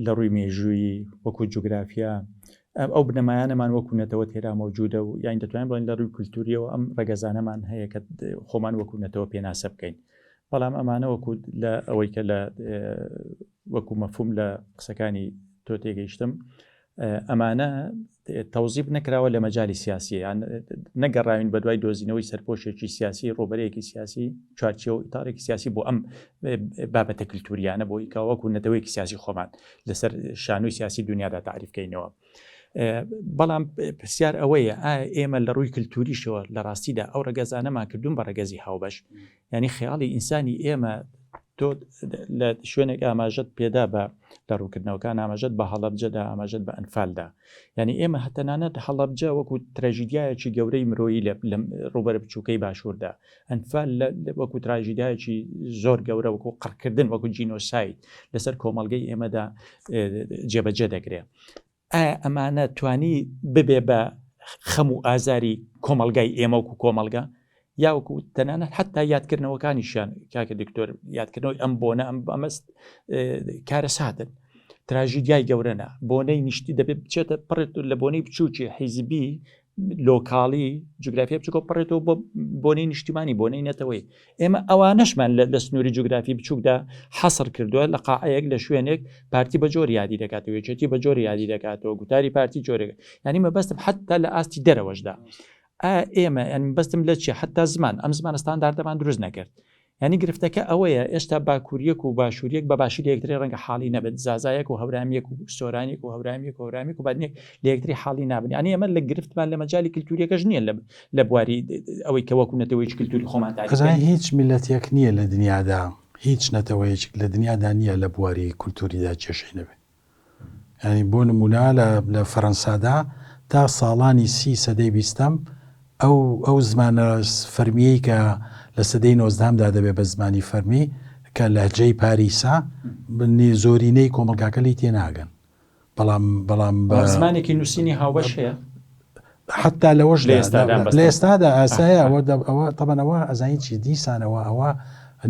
لە ڕووی مێژووی وەکو جوگرافیا ئەو بنەمایانەمان وەکوونەتەوە تێرا مەوجودە و یان دەتوانین بڵین لە ڕووی کللتوریەوە ئەم ڕێگەزانەمان هەیە کە خۆمان وەکوونەتەوە پێناسە بکەین بەڵام ئەمانە وەکو لە ئەوەی کە لە وەکو مەفهوم لە قسەکانی تۆ تێگەیشتم ئەمانە تەوزیب نەکراوە لە مەجای سیاسی یان نەگەڕاوین بە دوای دۆزینەوەی سەرپۆشێکی سیاسی ڕۆبەرەیەکی سیاسی چارچێ و ئیتارێکی سیاسی بۆ ئەم بابەتە کللتوریانە بۆی کاوەکو نەتەوەیەکی سیاسی خۆمان لەسەر شانووی سیاسی دنیادا تعریفکەینەوە بەڵام پرسیار ئەوەیە ئێمە لە ڕووی کللتوریشەوە لە ڕاستیدا ئەو ڕێگەزانەمان کردوون بە ڕێگەزی هاوبەش ینی خەیاڵی ئینسانی ئێمە تۆ لە شوێنێک ئاماژەت پێدا بە لە ڕووکردنەوەکان ئاماژەت بە هەڵەبجەدا ئاماژەت بە ئەنفالدا ینی ئێمە هەتەنانەت هەڵەبجە وەکو تراژیدایەکی گەورەی مرۆیی لە ڕوبەرە بچووکەی باشووردا ئەنفال وەکو تراژیدایەکی زۆر گەورە وەکو قڕکردن وەکو جینۆساید لەسەر کۆمەڵگەی ئێمەدا جێبەجێ دەگرێت ئەمانە توانی ببێ بە خەم و ئازاری کۆمەلگای ئێمە وکو کۆمەلگا یاوەکو تەنانەت حتا یادکردنەوەکانیشیان کاکە دکتۆر یادکردنەوەی ئەم بۆنە ئەمەست کارە سادن تراژیدیای گەورەنە بۆنەی نیشتی دەبێت بچێتە پڕێت لە بۆنەی بچووکی حیزبی لۆکاڵی جوگرافیا بچووکە پڕێتەوە بۆ بۆنەی نیشتیمانی بۆنەی نەتەوەی ئێمە ئەوانەشمان لە سنووری جوگرافی بچووکدا حەسر کردووە لە قاعەیەک لە شوێنێک پارتی بە جۆر یادی دەکاتەوە یەکێتی بە جۆر یادی دەکاتەوە گوتاری پارتی جۆرێک ینی مەبەستم حتا لە ئاستی دەرەوەشدا ئێمە ینی بەستم لە چی حتا زمان ئەم زمان ستانداردەمان دروست نەکرد ینی گرفتەکە ئەوەیە ئێستا باکووریەک و باشووریەک بە باشی لە یەکتری ڕەنگە حاڵی نەبێت زازایەک و هەورامەک و سۆرانێک و هەورامێک و هەورامێک و بادنێک لە یەکتری حاڵی نابن ینی ئەمە لە گرفتمان لە مەجای کللتوریەکەش نییە لە بواری ئەوەی کەوەکو نەتەوەی کللتوری خۆمان هیچ میلەتێک نییە لە دنیادا هیچ نەتەوەیەک لە دنیادا نییە لە بواری کولتوریدا کێشەی نەبێت ینی بۆ نمونە لە فەڕەنسادا تا ساڵانی 30 سەدەی 20م ئەو زمانە فەرمیەی کە لە سەدەی 19دا دەبێت بە زمانی فەرمی کە لەهجەی پاریسا زۆرینەی کۆمەلگاکەلی تێناگەن بەڵام زمانێکی نووسینی هاوبەش هەیە حتا لەوەش لە ئێستادا ئاسایە ئەوە تەبەنەوە ئەزانی چی دیسانەوە ئەوە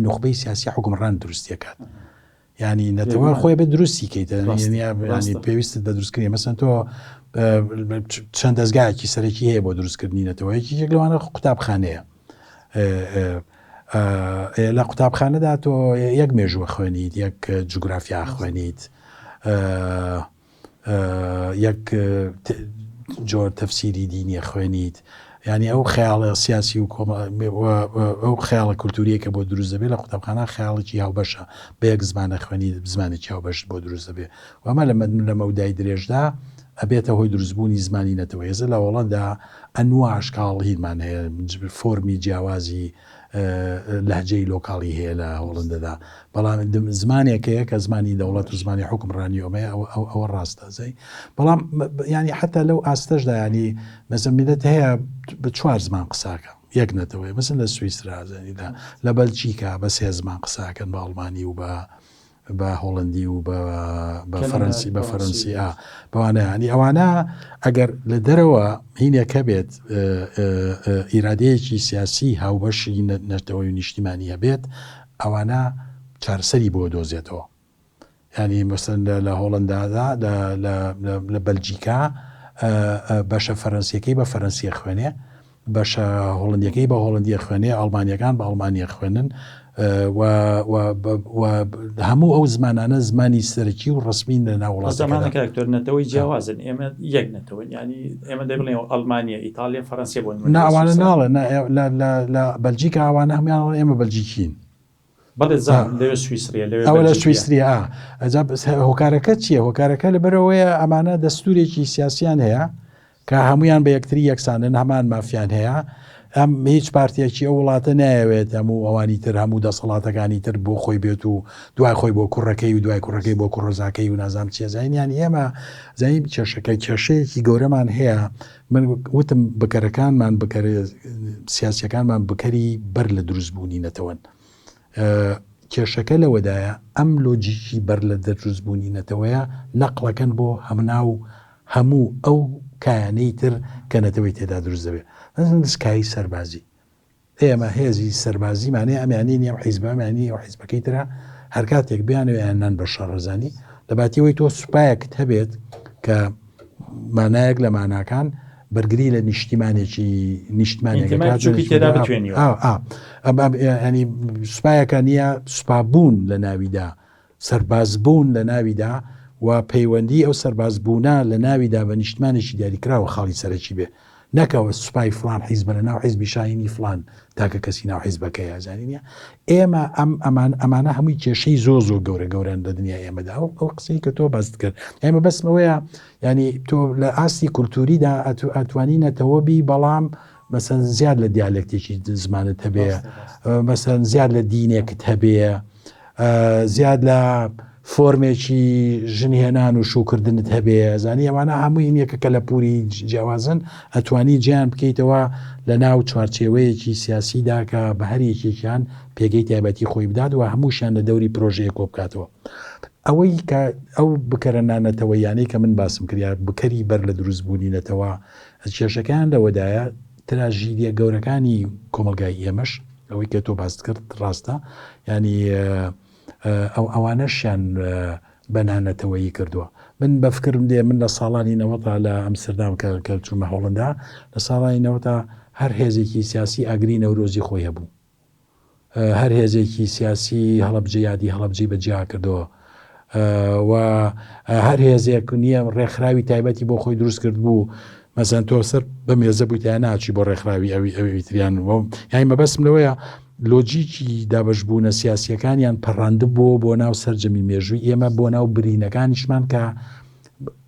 نخبەی سیاسی حکومڕان دروستیەکات ینی نەتەوە خۆی بە دروستی کەیتە پێویستت بە دروستکردنی مەسەن تۆ چەند دەستگایەکی سەرەکی هەیە بۆ دروستکردنی نەتەوەیەکی یەک لەوانە قوتابخانەیە لە قوتابخانەدا تۆ یەک مێژووە خوێنیت یەک جوگرافیا خوێنیت یەک جۆر تەفسیری دینیە خوێنیت ینی ئەو خەیاڵە سیاسی و ئەو خەیاڵە کولتوریە کە بۆ دروست دەبێت لە قوتابخانە خەیاڵێکی هاوبەشە بە یەک زمانە خوێنی زمانێکی هاوبەش بۆ دروست دەبێت وەمە لە مەودای درێژدا ئەبێتە هۆی دروستبوونی زمانی نەتەوە ێزە لە وەڵەندا ئەنواع ئاشکاڵ هیچمان هەیە فۆرمی جیاوازی لەهجەی لۆکاڵی هەیە لە هۆڵندەدا بەڵام زمانێکەیە کە زمانی دەوڵەت و زمانی حکومڕانی ئەومەیە ئەوە ڕاستە زەی بەڵام ینی حتا لەو ئاستەشدا ینی مەسەڵەن میلەت هەیە بە 4 زمان قساکە یەک نەتەوەی مەسەڵەن لە سویسرا زەنیدا لە بەلجیکا بە 3 زمان قساکەن بە ئەڵمانی و بە هۆڵندی و بە فەرەنسی بە فەرەنسی بەوانە ینی ئەوانە ئەگەر لە دەرەوە هینێکە بێت ئیرادەیەکی سیاسی هاوبەشی نەتەوەی و نیشتیمانی هەبێت ئەوانە چارەسەری بۆ دۆزێتەوە ینی مەسەڵەن لە هۆڵندادا لە بەلجیکا بەشە فەرەنسیەکەی بە فەرەنسیە خوێنێ بەشە هۆڵندیەکەی بە هۆڵندیە خوێنێ ئەڵمانیەکان بە ئەڵمانیە خوێنن هەموو ئەو زمانانە زمانی سەرەکی و ڕسمین لە ناو وڵات زمانەکە دکتۆر نەتەوەی جیاوازن ئێمە یەک نەتەوە ینی ئێمە دەبڵێ ئەڵمانیا ئیتالیا فەرەنسیە بۆ ئەوانە ناڵێ لە بەلجیکا ئەوانە هەمیان ئێمە بەلجیکین ئەوە لە سویسریا هۆکارەکە چییە؟ هۆکارەکە لەبەرەوەیە ئەمانە دەستورێکی سیاسیان هەیە کە هەمویان بە یەکتری یەکسانن هەمان مافیان هەیە ئەم هیچ پارتیەکی ئەو وڵاتە نایەوێت هەموو ئەوانی تر هەموو دەسەڵاتەکانی تر بۆ خۆی بێت و دوای خۆی بۆ کوڕەکەی و دوای کوڕەکەی بۆ کوڕۆزاکەی و نازام چیە زانیان ئێمە زانی کێشەیەکی گەورەمان هەیە من وتم بەکەرەکانمان سیاسیەکانمان بکەری بەر لە دروستبوونی نەتەوەن کێشەکە لەوەدایە ئەم لۆجیکی بەر لە دەدروستبوونی نەتەوەیە نەقڵەکەن بۆ هەموو ئەو کایانەی تر کە نەتەوەی تێدا دروست دەبێت سکایی سەربازی ئێمە هێزی سەربازیمانێ ئەمانی نیە حیزبەمانی ئەو حیزبەکەی ترە هەر کاتێک بیانوێیانان بە شەڕەزانی لەباتیەوەی تۆ سوپایەکت هەبێت کە مانایەک لە ماناکان بەرگری لە نیشتیمانێکی ینی سوپایەکە نییە سوپابوون لە ناویدا سەربازبوون لە ناویدا و پەیوەندی ئەو سەربازبوونا لە ناویدا بە نیشتمانێکی دیاریکراوە خاڵی سەرەکی بێ نەکەوە سوپای فلان حیزبە لە ناو حیزبی شاینی فلان تاکە کەسی ناو حیزبەکە یازانی نیە ئێمە ئەمانە هەمووی کێشەی زۆ گەورەن لە دنیا ئێمەدا ئەو قسەی کە تۆ باست کرد ئێمە بەسمەوەیە ینی تۆ لە ئاستی کولتوریدا ئەتوانی نەتەوەبی بەڵام مەسەن زیاد لە دیالکتێکی زمانت هەبێ مەسەن زیاد لە دینێکت هەبێ زیاد لە فۆرمێکی ژنهێنان و شوکردنت هەبێ زانی ئەوانە هەمووی نییەکە کە لە پووری جیاوازن ئەتوانی گیان بکەیتەوە لە ناو چوارچێوەیەکی سیاسیدا کە بە هەریەکێکیان پێگەی تایبەتی خۆی بدات و هەمووشیان لە دەوری پرۆژەیە کۆ بکاتەوە. ئەوەی کە ئەو بکەرە نانەتەوەیانەی کە من باسم کرد بکەری بەر لە دروستبوونی نەتەوە کێشەکان لەوەدایە تراژیدیە گەورەکانی کۆمەلگای ئێمەش ئەوەی کە تۆ باس کرد ڕاستە ینی ئەوانەشیان بەنانەتەوەیی کردووە. من بەفکرم دێ من لە ساڵانی نەوەتا لە ئەمستردام کە چوومە هۆڵندا لە ساڵانی نەوەتا هەر هێزێکی سیاسی ئاگری نەورۆزی خۆی هەبوو، هەر هێزێکی سیاسی هەڵەبجە یادی هەڵەبجەی بەجیا کردەوە و هەر هێزێک نییە ڕێکخراوی تایبەتی بۆ خۆی دروست کرد بوو مەسەن تۆ سەر بە مێزە بوویتیان ناچی بۆ ڕێکخراوی ئەوی تریان یانی مەبەستم لەوەیە لۆجیکی دابشبوونە سیاسیەکانیان پەڕاندە بۆ ناو سەررجەمی مێژووی ئێمە بۆ ناو برینەکانیشمان کە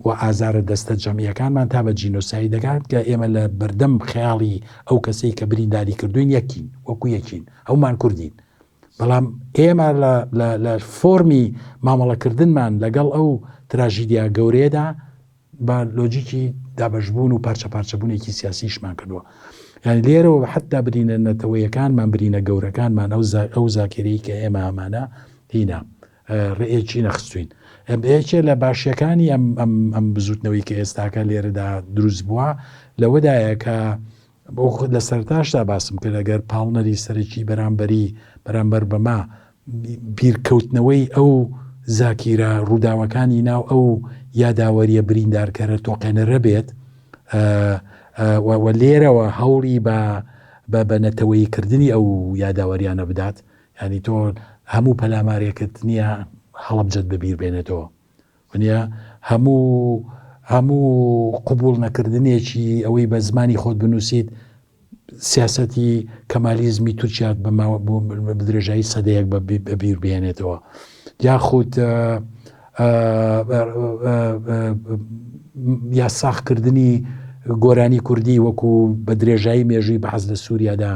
و ئازارە دەستە جەمیەکانمان تا بە جینۆسایی دەکات کە ئێمە لە بەردەم خەیاڵی ئەو کەسەی کە برینداری کردوین یەکین وەکو یەکین ئەومان کوردین، بەڵام ئێمە لە فۆرمی مامەڵەکردنمان لەگەڵ ئەو تراژیدیا گەورەیەدا بە لۆجیکی دابشبوون و پارچە پارچەبوونێکی سیاسیشمان کردووە. یعنی لێرەوە حتا برینە نەتەوەیەکانمان برینە گەورەکانمان ئەو زاکرەی کە ئێمە ئەمانە هینە ڕێیەکی نەخستوین. ئەمەیەکێ لە باشیەکانی ئەم بزوتنەوەی کە ئێستاکە لێرەدا دروست بووە لەوەدایە کە بۆ لە سەرتاشدا باسم کرد ئەگەر پاڵنەری سەرەکی بەرامبەر بەما بیرکەوتنەوەی ئەو زاکیرە ڕووداوەکانی ناو ئەو یاداوەریە بریندارکەرە تۆقێنەرە بێت و لێرەوە هەوڵی بە نەتەوەییکردنی ئەو یاداوەریانە بدات، ینی تۆ هەموو پەلامارێکت نییە هەڵەبجەت بەبیر بێنێتەوە ونیە هەموو قوبوڵ نەکردنێکی ئەوەی بە زمانی خۆت بنووسیت سیاسەتی کەمالیزمی تورکیا بە درێژایی سەدەیەک بەبیر بێنێتەوە یاخود یاساخکردنی گۆرانی کوردی وەکو بە درێژایی مێژووی بەحەز لە سووریادا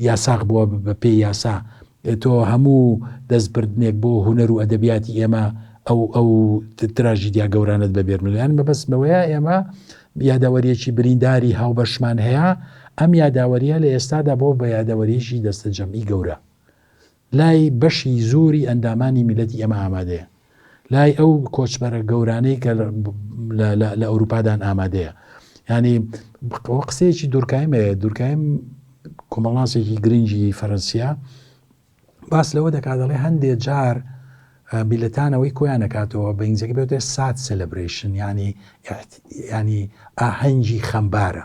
یاساق بووە بە پێی یاسا تۆ هەموو دەستبردنێک بۆ هونەر و ئەدەبیاتی ئێمە ئەو تراژیدیا گەورانت بەبێرمەوەیان بەبەستمەوەیە ئێمە یاداوەریەکی برینداری هاوبەشمان هەیە ئەم یاداوەریە لە ئێستادا بۆ بە یاداوەریەکی دەستە جەمعی گەورە لای بەشی زۆری ئەندامانی میلەتی ئێمە ئامادەیە، لای ئەو کۆچبەرە گەورانەی کە لە ئەوروپادان ئامادەیە. ینی قسەیەکی دوورکایم کۆمەڵانسێکی گرنگی فەرەنسیا باس لەوە دەکات دەڵێ هەندێک جار بیلەتانەوەی کۆیان نەکاتەوە بە ئینگلیزیەکە بێتە ساد سەلەبریشن ینی ئاهەنگی خەمبارە،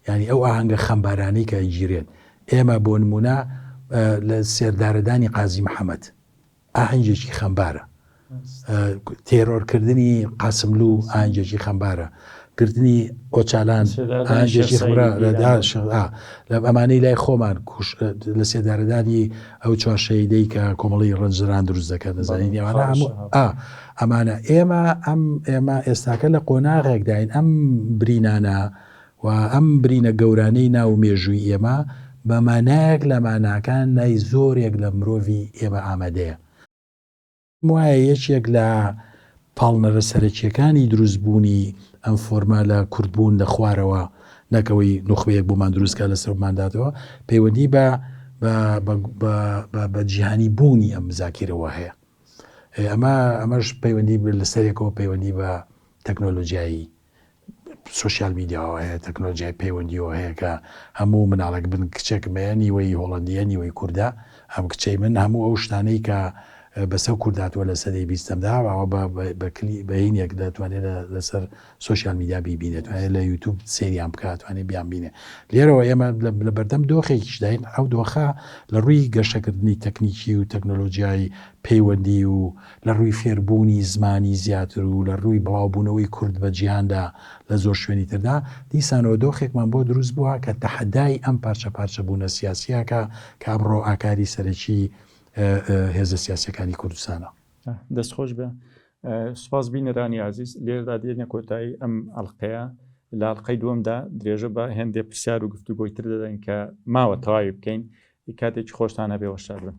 ینی ئەو ئاهەنگە خەمبارانەی کە ئەیگیرێت ئێمە بۆ نمونە لە سێردارەدانی قازی محەممەد ئاهەنگێکی خەمبارە، تێرۆرکردنی قاسملو ئاهەنگێکی خەمبارە، کردنی ئۆچالان ئاهەنگێکی خەمبارە لە ئەمانەی لای خۆمان لە سێدارەدانی ئەو چوارشەیدەی کە کۆمەڵی ڕەنجەران دروست دەکات دەزانین ئەمانە ئێمە ئێستاکە لە قۆناغێکداین ئەم برینانە و ئەم برینە گەورانەی ناو مێژووی ئێمە بە مانایەک لە ماناکان نای زۆرێک لە مرۆڤی ئێمە ئامادەیە. وایە یەکێک لە پاڵنەرە سەرەکیەکانی دروستبوونی ئەم فۆرما لە کوردبوون لە خوارەوە نەکەوەی نوخبەیەک بۆمان دروستکە لە سەرمانداتەوە پەیوەندی بە جیهانی بوونی ئەم زاکیرەوە هەیە. ئەمەش پەیوەندی لەسەرێکەوە پەیوەندی بە تەکنۆلۆژیایی سوۆسیال میدیاەوە هەیە، تەکنۆلۆژیای پەیوەندیەوە هەیە کە هەموو مناڵک بن کچێکمەیە نیوەی هۆڵندیە نیوەی کووردا ئەم کچەی من هەموو ئەو شتانەی کە بەسە کورداتوە لە سەدەی بیستەمدا ئەوە بەهینێک دەتوانێت لەسەر سوۆسیال میدیا بیبینێت لە یوتیوب سریان بکاتوانێت بیان بینێ. لێرەوە ئێمە لە بەردەم دۆخێکیشداین ئەو دۆخە لە ڕووی گەشەکردنی تەکنیکی و تەکنۆلۆژیای پەیوەندی و لە ڕووی فێربوونی زمانی زیاتر و لە ڕووی بڵاوبوونەوەی کورد بە جیهاندا لە زۆر شوێنی تردا دیسانەوە دۆخێکمان بۆ دروست بووە کە تەحەدای ئەم پارچە بوونە سیاسیاکە کە ئەمڕۆ ئاکاری سەرەکی هێزە سیاسەکانی کوردستانە. دەستخۆش بە سوپاس بینەرانی عزیز لێردا دێنە کۆتایی ئەم ئەڵقەیە لە ئەڵقەی دووەمدا درێژە بە هێندێک پرسیار و گفتوگۆی تر دەدەین کە ماوە تەواوی بکەین کاتێکی خۆشتان هەبێ وەشار بن.